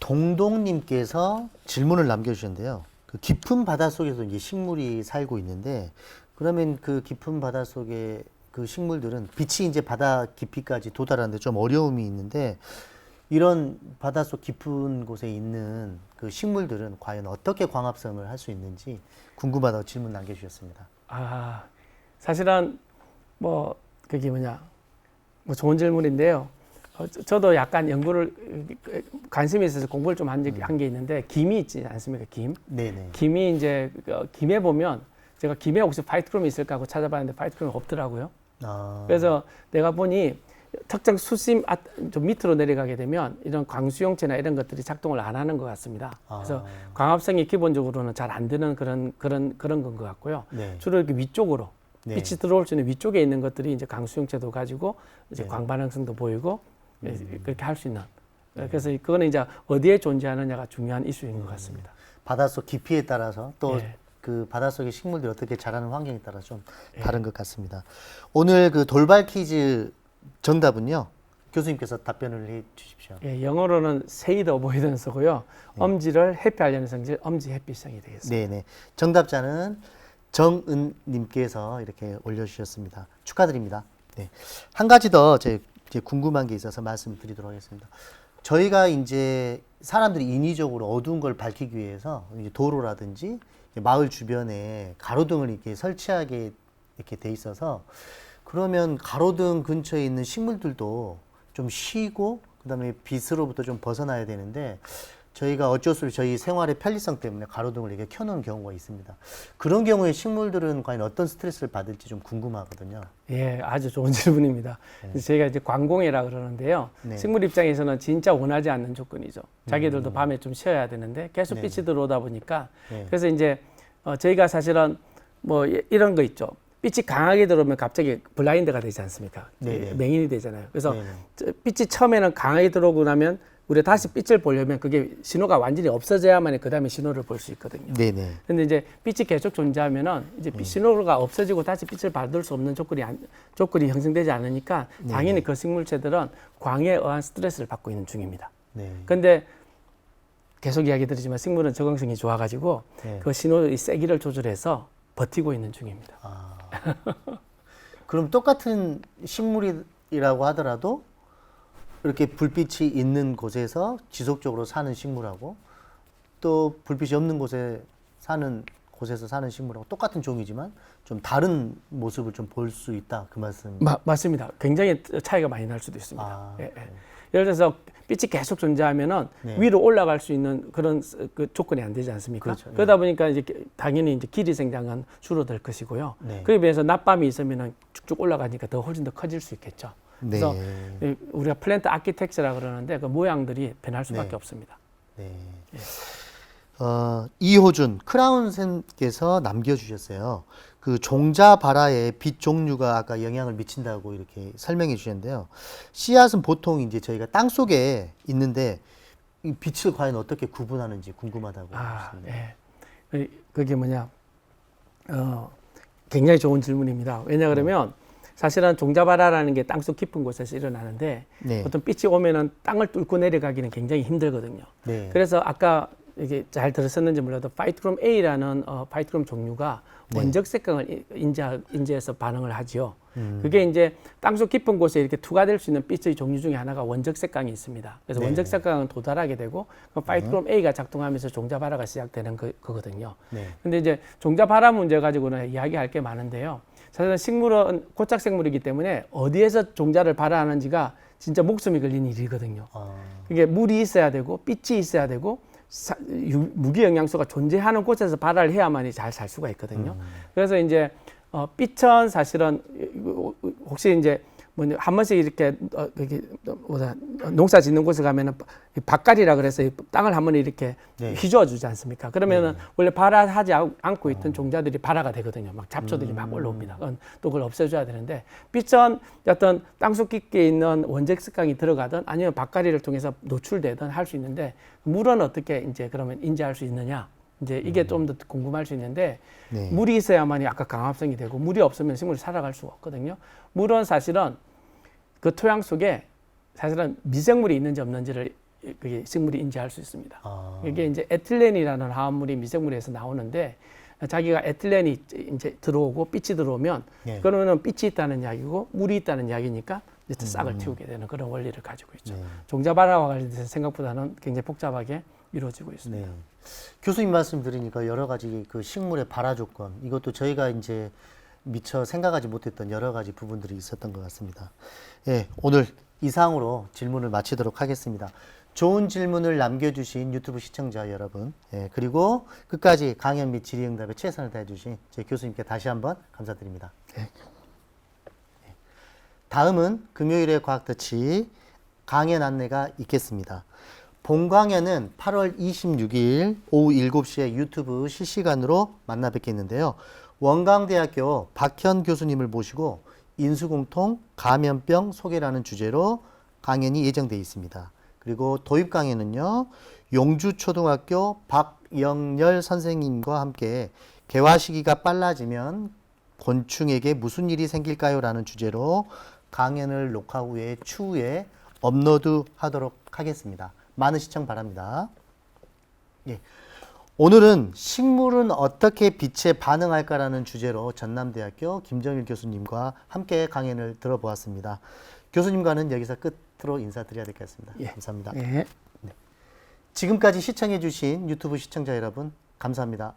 동동님께서 질문을 남겨주셨는데요. 그 깊은 바다 속에서 이제 식물이 살고 있는데, 그러면 그 깊은 바다 속에 그 식물들은 빛이 이제 바다 깊이까지 도달하는데 좀 어려움이 있는데, 이런 바닷속 깊은 곳에 있는 그 식물들은 과연 어떻게 광합성을 할 수 있는지 궁금하다고 질문 남겨주셨습니다. 아, 사실은 뭐 그게 뭐냐, 뭐 좋은 질문인데요. 저도 약간 연구를 관심이 있어서 공부를 좀 한 게 있는데 김이 있지 않습니까? 김. 네네. 김이 이제 김에 보면 제가 김에 혹시 파이트크롬이 있을까 하고 찾아봤는데 파이트크롬이 없더라고요. 아, 그래서 내가 보니 특정 수심 좀 밑으로 내려가게 되면 이런 광수용체나 이런 것들이 작동을 안 하는 것 같습니다. 그래서 광합성이 기본적으로는 잘 안 되는 그런 건 것 같고요. 네. 주로 이렇게 위쪽으로 네. 빛이 들어올 수 있는 위쪽에 있는 것들이 이제 강수용체도 가지고 이제 네. 광반응성도 보이고 그렇게 할 수 있는. 그래서 그거는 이제 어디에 존재하느냐가 중요한 이슈인 것 같습니다. 바닷속 깊이에 따라서 또 예. 그 바닷속의 식물들이 어떻게 자라는 환경에 따라 좀 다른 것 같습니다. 오늘 그 돌발 퀴즈 정답은요, 교수님께서 답변을 해 주십시오. 예, 영어로는 세이드 어보이던스고요. 엄지를 회피하려는 성질, 엄지 회피성이 되겠습니다. 네네. 정답자는 정은님께서 이렇게 올려주셨습니다. 축하드립니다. 네. 한 가지 더 제 궁금한 게 있어서 말씀드리도록 하겠습니다. 저희가 이제 사람들이 인위적으로 어두운 걸 밝히기 위해서 이제 도로라든지 이제 마을 주변에 가로등을 이렇게 설치하게 이렇게 돼 있어서 그러면 가로등 근처에 있는 식물들도 좀 쉬고 그다음에 빛으로부터 좀 벗어나야 되는데 저희가 어쩔 수 없이 저희 생활의 편리성 때문에 가로등을 이렇게 켜놓은 경우가 있습니다. 그런 경우에 식물들은 과연 어떤 스트레스를 받을지 좀 궁금하거든요. 예, 아주 좋은 질문입니다. 저희가 이제 광공해라 그러는데요. 네. 식물 입장에서는 진짜 원하지 않는 조건이죠. 자기들도 밤에 좀 쉬어야 되는데 계속 네. 빛이 들어오다 보니까 네. 그래서 이제 저희가 사실은 뭐 이런 거 있죠. 빛이 강하게 들어오면 갑자기 블라인드가 되지 않습니까? 네네. 맹인이 되잖아요. 그래서 네네. 빛이 처음에는 강하게 들어오고 나면 우리가 다시 빛을 보려면 그게 신호가 완전히 없어져야만 그 다음에 신호를 볼 수 있거든요. 네네. 근데 이제 빛이 계속 존재하면은 이제 신호가 없어지고 다시 빛을 받을 수 없는 조건이 형성되지 않으니까 당연히 그 식물체들은 광에 의한 스트레스를 받고 있는 중입니다. 네. 근데 계속 이야기 드리지만 식물은 적응성이 좋아가지고 네. 그 신호의 세기를 조절해서 버티고 있는 중입니다. 아. 그럼 똑같은 식물이라고 하더라도 이렇게 불빛이 있는 곳에서 지속적으로 사는 식물하고 또 불빛이 없는 곳에서 사는 식물하고 똑같은 종이지만 좀 다른 모습을 좀 볼 수 있다 그 말씀. 맞습니다. 굉장히 차이가 많이 날 수도 있습니다. 아, 예, 예. 예를 들어서 빛이 계속 존재하면은 네. 위로 올라갈 수 있는 그런 그 조건이 안 되지 않습니까? 그렇죠. 그러다 보니까 이제 당연히 이제 길이 생장은 줄어들 것이고요. 네. 그에 비해서 낮밤이 있으면은 쭉쭉 올라가니까 더 훨씬 더 커질 수 있겠죠. 네. 그래서 우리가 플랜트 아키텍처라 그러는데 그 모양들이 변할 수밖에 네. 없습니다. 네. 이호준 크라운쌤께서 남겨주셨어요. 그 종자바라의 빛 종류가 아까 영향을 미친다고 이렇게 설명해 주셨는데요. 씨앗은 보통 이제 저희가 땅 속에 있는데 이 빛을 과연 어떻게 구분하는지 궁금하다고 하셨습니다. 예. 그게 뭐냐? 굉장히 좋은 질문입니다. 왜냐 그러면 사실은 종자바라라는 게 땅속 깊은 곳에서 일어나는데 네. 보통 빛이 오면은 땅을 뚫고 내려가기는 굉장히 힘들거든요. 네. 그래서 아까 이게 잘 들으셨는지 몰라도 파이트크롬 A라는 파이트크롬 종류가 원적 색강을 인지해서 반응을 하지요. 그게 이제 땅속 깊은 곳에 이렇게 투과될 수 있는 빛의 종류 중에 하나가 원적 색강이 있습니다. 그래서 네. 원적 색강은 도달하게 되고 그 파이트크롬 A가 작동하면서 종자바라가 시작되는 그거든요. 네. 근데 이제 종자바라 문제 가지고는 이야기할 게 많은데요. 사실은 식물은 고착 생물이기 때문에 어디에서 종자를 발화하는지가 진짜 목숨이 걸린 일이거든요. 이게 물이 있어야 되고 빛이 있어야 되고 무기 영양소가 존재하는 곳에서 발화를 해야만이 잘 살 수가 있거든요. 그래서 이제 빛은 사실은 혹시 이제 뭐냐 한 번씩 이렇게 농사 짓는 곳에 가면은 밭갈이라 그래서 땅을 한 번 이렇게 네. 휘저어 주지 않습니까? 그러면은 원래 발화하지 않고 있던 종자들이 발화가 되거든요. 막 잡초들이 막 올라옵니다. 또 그걸 없애줘야 되는데 빛은 어떤 땅속 깊게 있는 원적 색강이 들어가든 아니면 밭갈이를 통해서 노출되든 할 수 있는데 물은 어떻게 이제 그러면 인지할 수 있느냐? 이제 이게 좀 더 궁금할 수 있는데 네. 물이 있어야만이 아까 강합성이 되고 물이 없으면 식물이 살아갈 수가 없거든요. 물은 사실은 그 토양 속에 사실은 미생물이 있는지 없는지를 그게 식물이 인지할 수 있습니다. 이게 이제 에틸렌이라는 화합물이 미생물에서 나오는데 자기가 에틸렌이 이제 들어오고 빛이 들어오면 네. 그러면은 빛이 있다는 이야기고 물이 있다는 이야기니까 이제 싹을 틔우게 되는 그런 원리를 가지고 있죠. 네. 종자발화와 관련돼서 생각보다는 굉장히 복잡하게 이루어지고 있습니다. 네. 교수님 말씀 들으니까 여러 가지 그 식물의 발화 조건 이것도 저희가 이제 미처 생각하지 못했던 여러 가지 부분들이 있었던 것 같습니다. 예, 오늘 이상으로 질문을 마치도록 하겠습니다. 좋은 질문을 남겨주신 유튜브 시청자 여러분, 예, 그리고 끝까지 강연 및 질의응답에 최선을 다해주신 제 교수님께 다시 한번 감사드립니다. 예. 다음은 금요일의 과학터치 강연 안내가 있겠습니다. 본 강연은 8월 26일 오후 7시에 유튜브 실시간으로 만나 뵙겠는데요. 원광대학교 박현 교수님을 모시고 인수공통 감염병 소개라는 주제로 강연이 예정되어 있습니다. 그리고 도입 강연은요. 용주초등학교 박영열 선생님과 함께 개화 시기가 빨라지면 곤충에게 무슨 일이 생길까요? 라는 주제로 강연을 녹화 후에 추후에 업로드하도록 하겠습니다. 많은 시청 바랍니다. 예. 오늘은 식물은 어떻게 빛에 반응할까라는 주제로 전남대학교 김정일 교수님과 함께 강연을 들어보았습니다. 교수님과는 여기서 끝 끝으로 인사드려야 될 것 같습니다. 예. 감사합니다. 예. 지금까지 시청해주신 유튜브 시청자 여러분, 감사합니다.